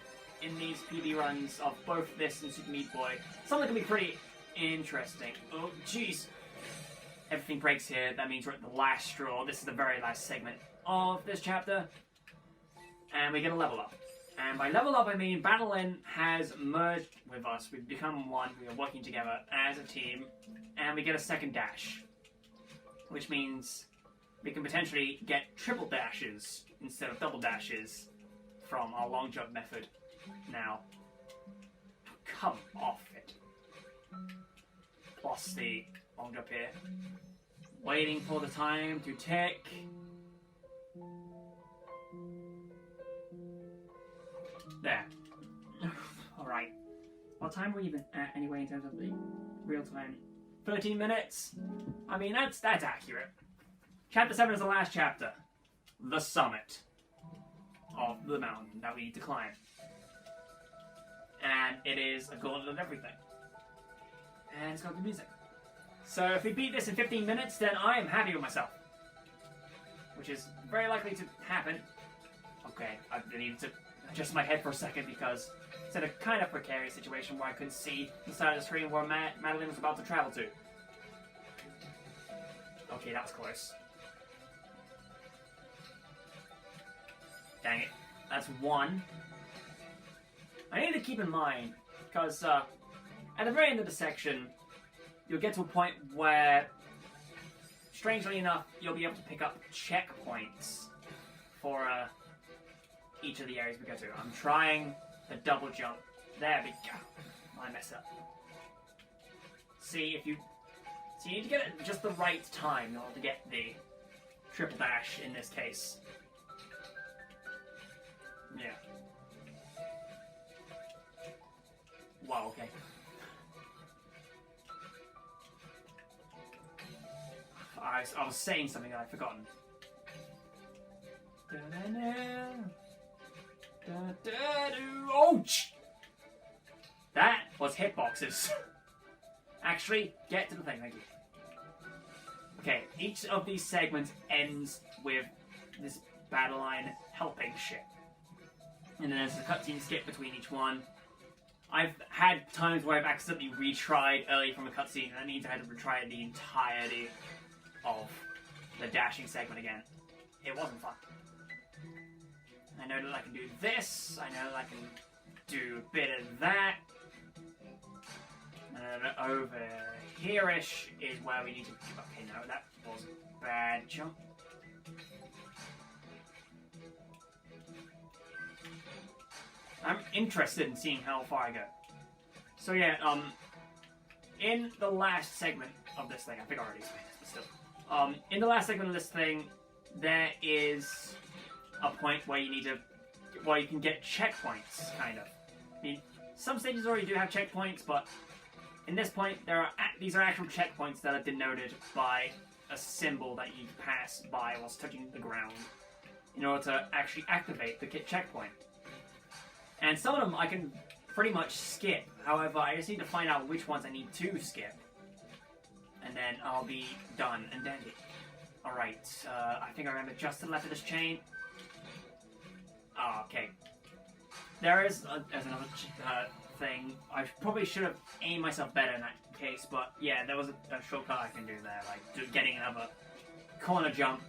in these PB runs of both this and Super Meat Boy, something can be pretty interesting. Oh, jeez. Everything breaks here. That means we're at the last straw. This is the very last segment of this chapter. And we get a level up. And by level up, I mean Madeline has merged with us. We've become one. We are working together as a team. And we get a second dash. Which means we can potentially get triple dashes instead of double dashes from our long jump method now. Come off it. Plus the long jump here. Waiting for the time to tick. There. Alright. What time are we even at anyway in terms of the real time? 13 minutes? I mean, that's accurate. Chapter 7 is the last chapter. The summit of the mountain that we need to climb. And it is a gauntlet of everything. And it's got good music. So if we beat this in 15 minutes, then I am happy with myself. Which is very likely to happen. Okay, I needed to adjust my head for a second because it's in a kind of precarious situation where I couldn't see the side of the screen where Madeline was about to travel to. Okay, that was close. Dang it. That's one. I need to keep in mind, because at the very end of the section, you'll get to a point where, strangely enough, you'll be able to pick up checkpoints for each of the areas we go to. I'm trying the double jump. There we go. I mess up. See, if you... So you need to get it at just the right time in order to get the triple dash in this case. Yeah. Wow, okay. I was saying something that I'd forgotten. Oh! That was hitboxes. Actually, get to the thing, thank you. Okay, each of these segments ends with this battle line helping shit. And then there's a cutscene skip between each one. I've had times where I've accidentally retried early from a cutscene, and that means I had to retry the entirety of the dashing segment again. It wasn't fun. I know that I can do this, I know that I can do a bit of that. And then over here-ish is where we need to... Okay, no, that was a bad jump. I'm interested in seeing how far I go. So yeah, in the last segment of this thing, I think I already explained this, but still. In the last segment of this thing, there is a point where you need to... Well, you can get checkpoints, kind of. I mean, some stages already do have checkpoints, but in this point, these are actual checkpoints that are denoted by a symbol that you pass by whilst touching the ground in order to actually activate the checkpoint. And some of them I can pretty much skip. However, I just need to find out which ones I need to skip. And then I'll be done and dandy. Alright, I think I remember just to the left of this chain. Oh, okay. There's another thing. I probably should have aimed myself better in that case, but yeah, there was a shortcut I can do there, like getting another corner jump,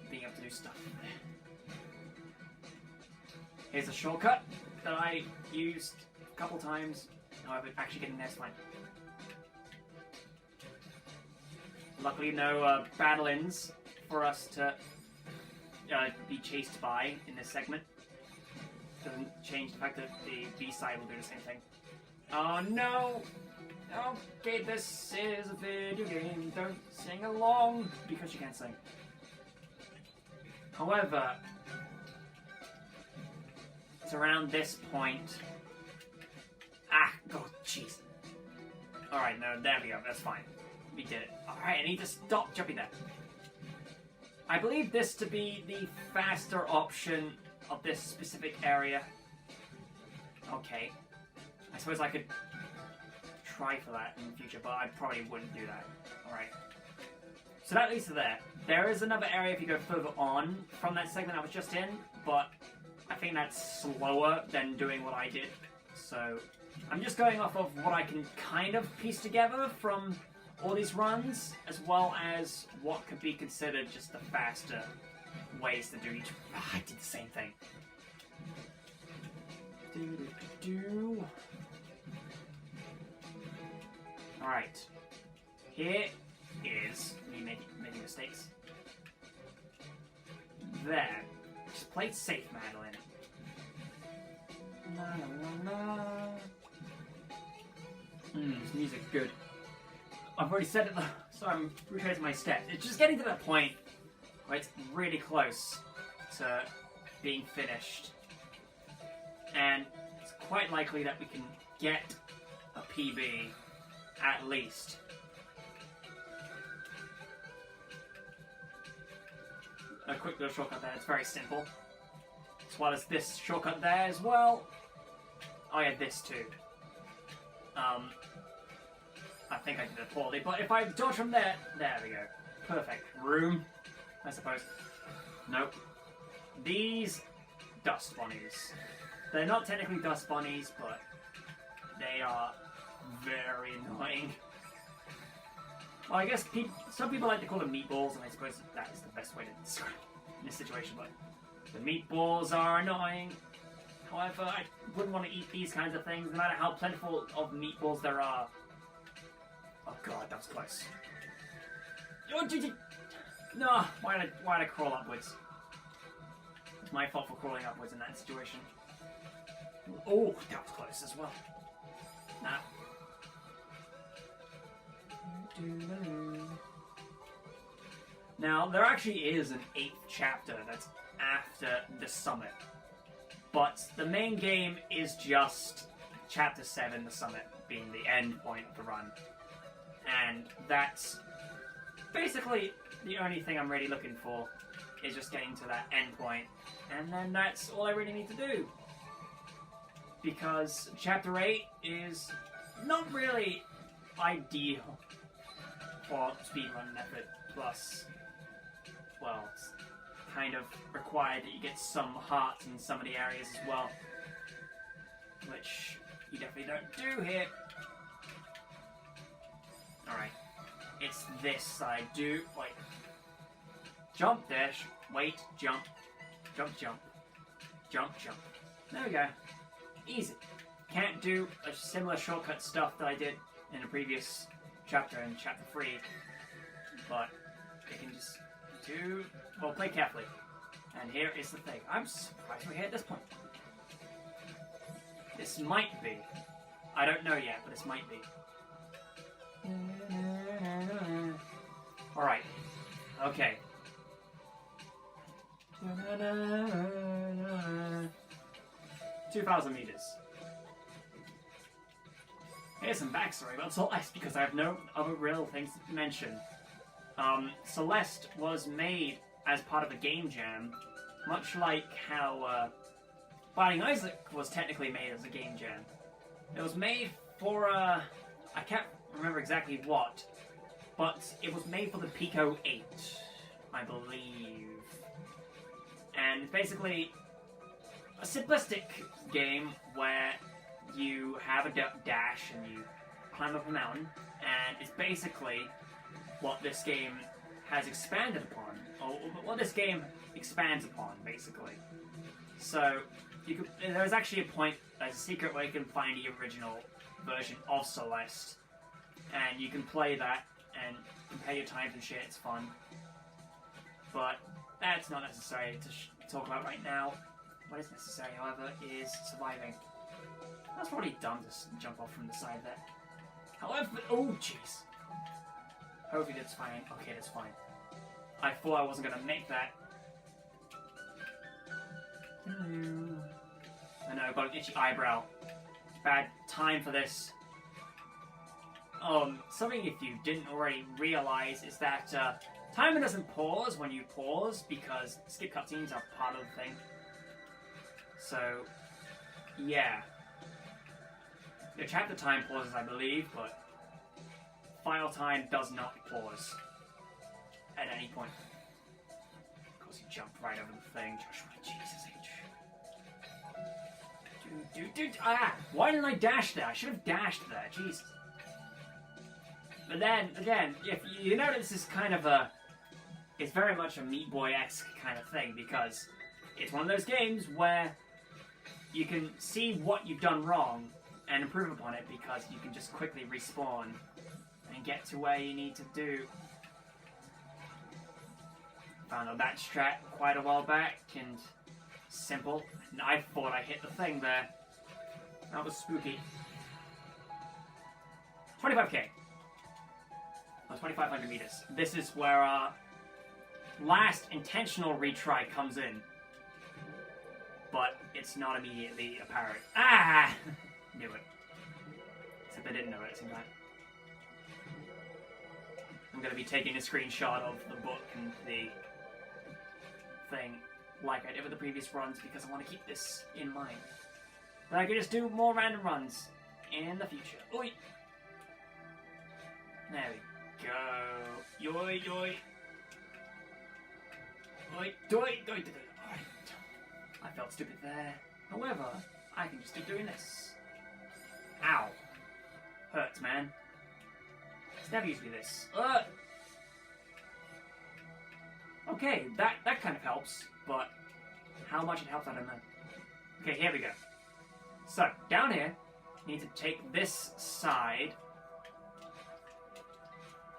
being able to do stuff. Here's a shortcut that I used a couple times. However, actually getting there is fine. Luckily, no battle-ins for us to be chased by in this segment. Doesn't change the fact that the B-side will do the same thing. Oh no! Okay, this is a video game. Don't sing along because you can't sing. However, it's around this point. Ah, oh jeez. Alright, no, there we go, that's fine. We did it. Alright, I need to stop jumping there. I believe this to be the faster option of this specific area. Okay. I suppose I could try for that in the future, but I probably wouldn't do that. Alright. So that leads to there. There is another area if you go further on from that segment I was just in, but I think that's slower than doing what I did. So I'm just going off of what I can kind of piece together from all these runs, as well as what could be considered just the faster ways to do each. I did the same thing. Alright. Here is me making mistakes. There. Just play it safe, Madeline. La, la, la, la. This music's good. I've already said it, so I'm retracing my steps. It's just getting to that point where it's really close to being finished. And it's quite likely that we can get a PB at least. A quick little shortcut there, it's very simple. As well as this shortcut there as well. Oh yeah, this too. I think I did it poorly, but if I dodge from there, there we go. Perfect. Room, I suppose. Nope. These dust bunnies. They're not technically dust bunnies, but they are very annoying. Well, I guess some people like to call them meatballs, and I suppose that is the best way to describe it in this situation, but the meatballs are annoying. However, I wouldn't want to eat these kinds of things, no matter how plentiful of meatballs there are. Oh god, that was close. Oh, no, why did I crawl upwards? It's my fault for crawling upwards in that situation. Oh, that was close as well. Nah. Now, there actually is an 8th chapter that's after the summit. But the main game is just Chapter 7, the summit, being the end point of the run. And that's basically, the only thing I'm really looking for is just getting to that end point, and then that's all I really need to do. Because Chapter 8 is not really ideal for speedrun method, plus, well, it's kind of required that you get some hearts in some of the areas as well, which you definitely don't do here. Alright, it's this I do, wait, jump, dash, wait, jump, jump, jump, jump, jump. There we go. Easy. Can't do a similar shortcut stuff that I did in a previous chapter in Chapter 3, but you can just do, well, play carefully. And here is the thing. I'm surprised we're here at this point. This might be. I don't know yet, but this might be. Alright. Okay. 2,000 meters. Here's some backstory about Celeste, because I have no other real things to mention. Celeste was made as part of a game jam, much like how Binding Isaac was technically made as a game jam. It was made for, I can't remember exactly what, but it was made for the Pico 8, I believe. And it's basically a simplistic game where you have a dash and you climb up a mountain, and it's basically what this game has expanded upon, or what this game expands upon, basically. So, there's actually a point, there's a secret where you can find the original version of Celeste, and you can play that and compare your times and shit, it's fun. But that's not necessary to talk about right now. What is necessary, however, is surviving. That's probably dumb to jump off from the side there. However, oh jeez. Hopefully that's fine. Okay, that's fine. I thought I wasn't gonna make that. I know, I've got an itchy eyebrow. Bad time for this. Something if you didn't already realize is that timer doesn't pause when you pause, because skip cutscenes are part of the thing. So, yeah. Your chapter time pauses, I believe, but file time does not pause at any point. Of course, you jumped right over the thing. Joshua, Jesus H. Dude. Ah! Why didn't I dash there? I should have dashed there. Jesus. But then, again, if you notice, this is kind of a... It's very much a Meat Boy-esque kind of thing, because it's one of those games where you can see what you've done wrong and improve upon it, because you can just quickly respawn and get to where you need to do. Found out that strat quite a while back, and simple. And I thought I hit the thing there. That was spooky. 25k. Oh, 2,500 meters. This is where our last intentional retry comes in. But it's not immediately apparent. Ah! Knew it. Except I didn't know it at the same time. I'm going to be taking a screenshot of the book and the thing like I did with the previous runs, because I want to keep this in mind. Then I can just do more random runs in the future. Oi! There we go. Yoy, yoy. Oi, doy, doy, doy, doy. I felt stupid there. However, I can just keep doing this. Ow. Hurts, man. It's never used to be this. Okay, that kind of helps, but how much it helps, I don't know. Okay, here we go. So, down here, you need to take this side.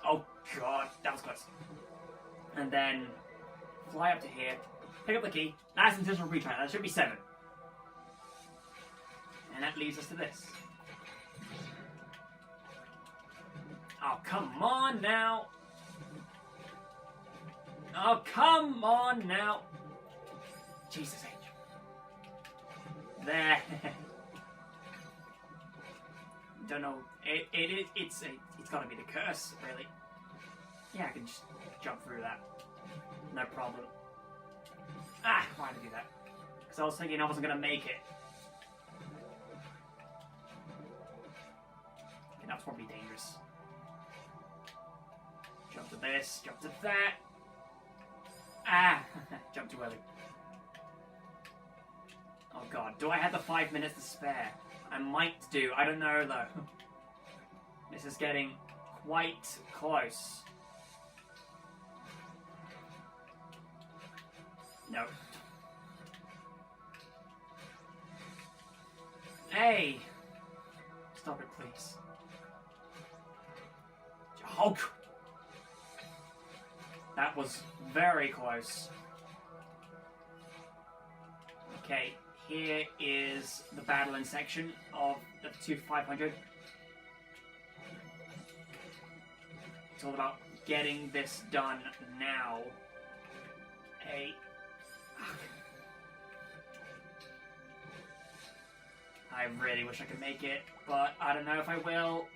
Oh god, that was close. And then fly up to here, pick up the key. That's intentional retry. That should be 7. And that leads us to this. Oh, come on now. Oh, come on now. Jesus H. There. Don't know. It's got to be the curse, really. Yeah, I can just jump through that. No problem. Ah, why did I do that? Because I was thinking I wasn't going to make it. Okay, that's probably dangerous. Jump to this, jump to that. Ah! Jump too early. Oh god, do I have the 5 minutes to spare? I might do, I don't know though. This is getting quite close. No. Hey! Stop it, please. Oh! That was very close. Okay, here is the battling section of the 2500. It's all about getting this done now. Hey. I really wish I could make it, but I don't know if I will.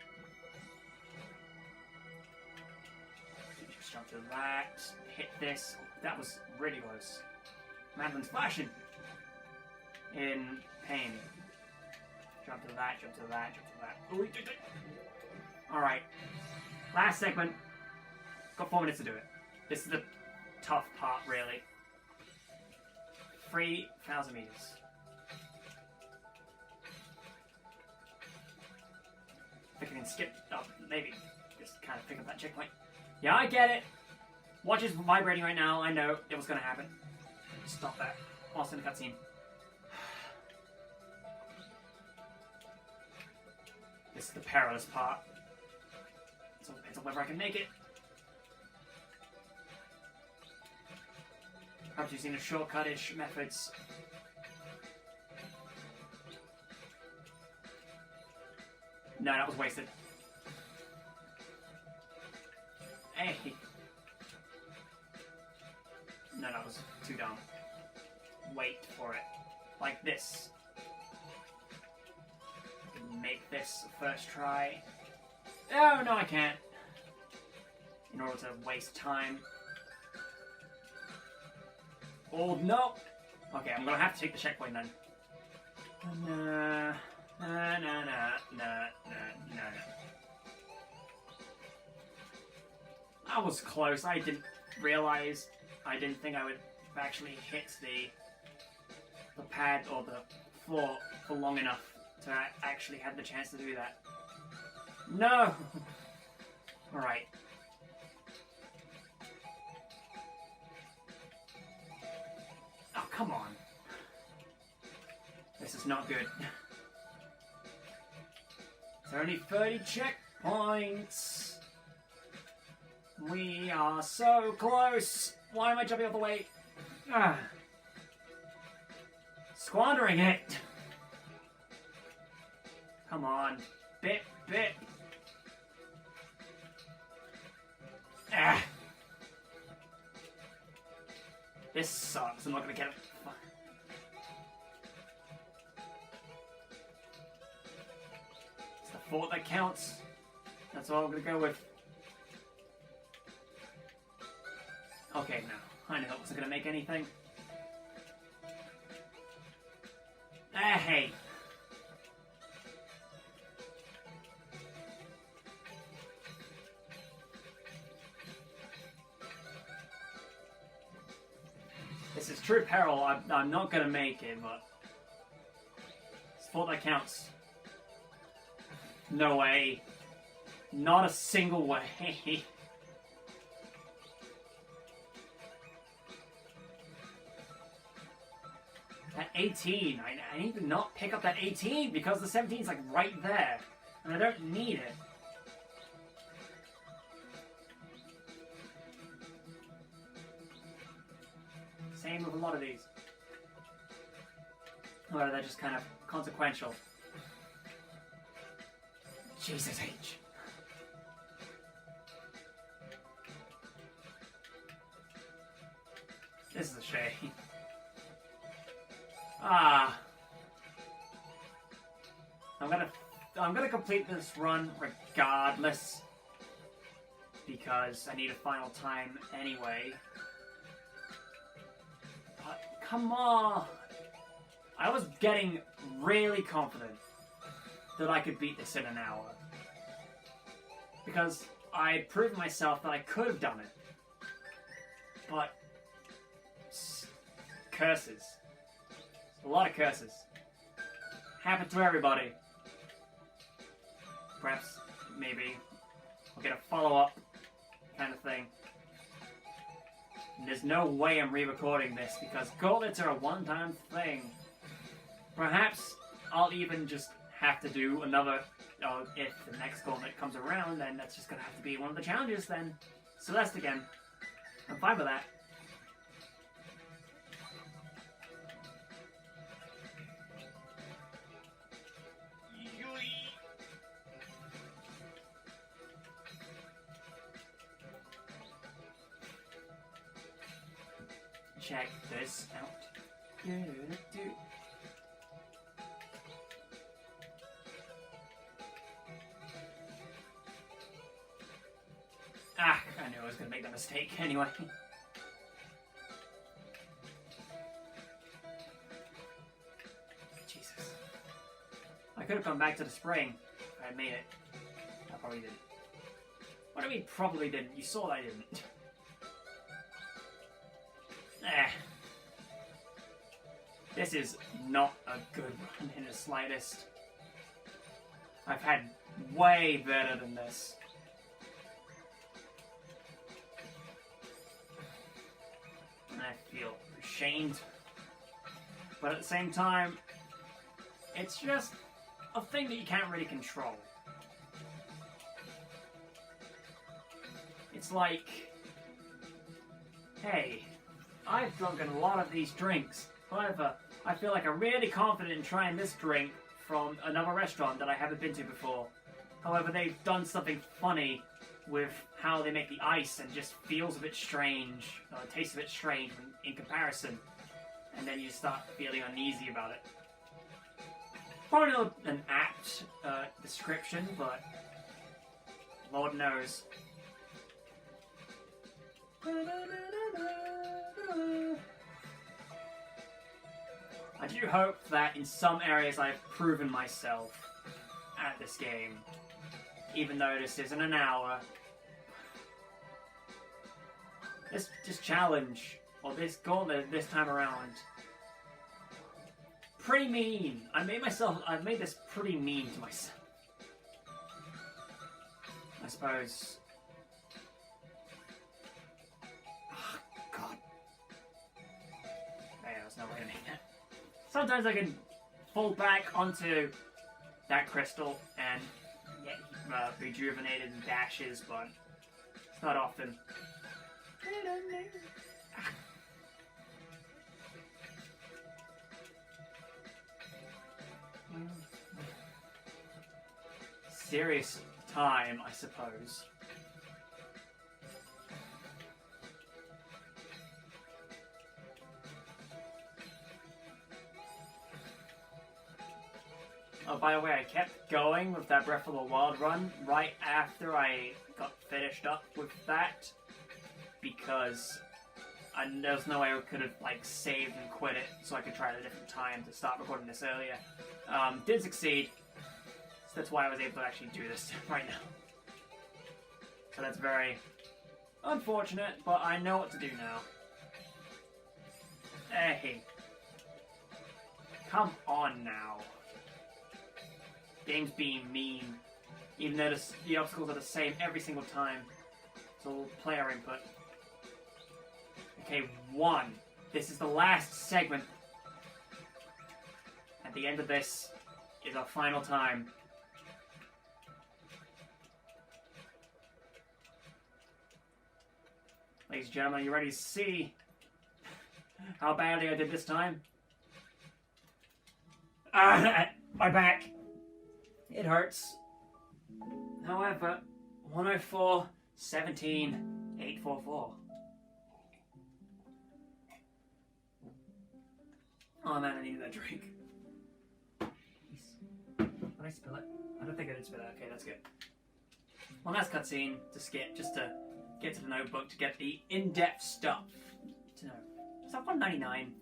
Just jump to that, hit this. That was really close. Madeline's flashing in pain. Jump to that, jump to that, jump to that. Alright. Last segment. Got 4 minutes to do it. This is the tough part, really. 3,000 meters. I think I can skip up, maybe. Just kind of pick up that checkpoint. Yeah, I get it. Watch is vibrating right now. I know it was going to happen. Stop that. Lost in the cutscene. This is the perilous part. So it depends on whether I can make it. Perhaps using the shortcut-ish methods. No, that was wasted. Hey! No, that was too dumb. Wait for it. Like this. I can make this first try. Oh, no, I can't. In order to waste time. Oh, no! Okay, I'm gonna have to take the checkpoint then. That was close. I didn't realize. I didn't think I would actually hit the pad or the floor for long enough to actually have the chance to do that. No! Alright. Oh, come on. This is not good. There are only 30 checkpoints. We are so close. Why am I jumping off the way? Ah. Squandering it. Come on. Bit. Ah. This sucks. I'm not gonna get it. It's the thought that counts. That's all I'm gonna go with. Okay, no. I knew that wasn't gonna make anything. Ah, hey. This is true peril. I'm not gonna make it, but it's thought that counts. No way. Not a single way. That 18. I need to not pick up that 18 because the 17 is like right there. And I don't need it. Same with a lot of these. Or they're just kind of consequential. Jesus H. This is a shame. Ah. I'm gonna complete this run regardless. because I need a final time anyway. But come on! I was getting really confident that I could beat this in an hour. Because I proved myself that I could have done it. But curses. A lot of curses. Happen to everybody. Perhaps, maybe, we'll get a follow-up kind of thing. And there's no way I'm re-recording this because gauntlets are a one-time thing. Perhaps I'll even just have to do another, if the next gauntlet comes around, then that's just gonna have to be one of the challenges then. Celeste again. I'm fine with that. Check this out. Ah, I knew I was going to make that mistake anyway. Jesus. I could have gone back to the spring if I had made it. I probably didn't. What do you mean probably didn't? You saw that I didn't. This is not a good run in the slightest. I've had way better than this. And I feel ashamed. But at the same time, it's just a thing that you can't really control. It's like, hey, I've drunken a lot of these drinks. However, I feel like I'm really confident in trying this drink from another restaurant that I haven't been to before. However, they've done something funny with how they make the ice and just feels a bit strange, or tastes a bit strange in comparison. And then you start feeling uneasy about it. Probably not an apt description, but Lord knows. I do hope that in some areas I've proven myself at this game. Even though this isn't an hour. This challenge, or this gauntlet this time around, pretty mean. I've made this pretty mean to myself. I suppose. Oh, God. Hey, there's no way to make that. Sometimes I can fall back onto that crystal and get rejuvenated in dashes, but it's not often. Serious time, I suppose. Oh, by the way, I kept going with that Breath of the Wild run right after I got finished up with that, because there's no way I could have saved and quit it, so I could try at a different time to start recording this earlier. Did succeed, so that's why I was able to actually do this right now. So that's very unfortunate, but I know what to do now. Hey, come on now. Game's being mean, even though the obstacles are the same every single time. It's all player input. Okay, 1. This is the last segment. At the end of this is our final time. Ladies and gentlemen, are you ready to see how badly I did this time? My back. It hurts. However, 104, 17, 844. Oh man, I needed that drink. Did I spill it? I don't think I did spill it. Okay, that's good. one last cutscene to skip, just to get to the notebook, to get the in-depth stuff. To know. Is that 199?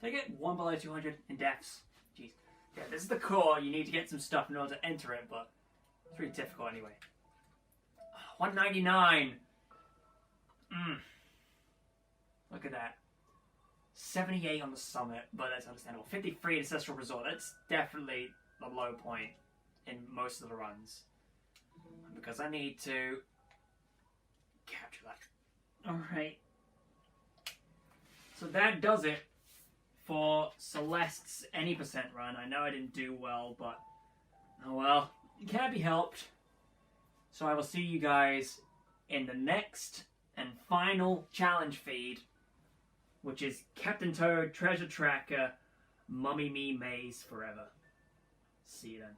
Did I get one below 200 in-depths? Jeez. Yeah, this is the core. You need to get some stuff in order to enter it, but it's really difficult anyway. 199! Look at that. 78 on the summit, but that's understandable. 53 Ancestral Resort. That's definitely the low point in most of the runs. Because I need to capture that. Alright. So that does it for Celeste's any percent run. I know I didn't do well, but oh well. It can't be helped. So I will see you guys in the next and final challenge feed, which is Captain Toad Treasure Tracker Mummy Me Maze Forever. See you then.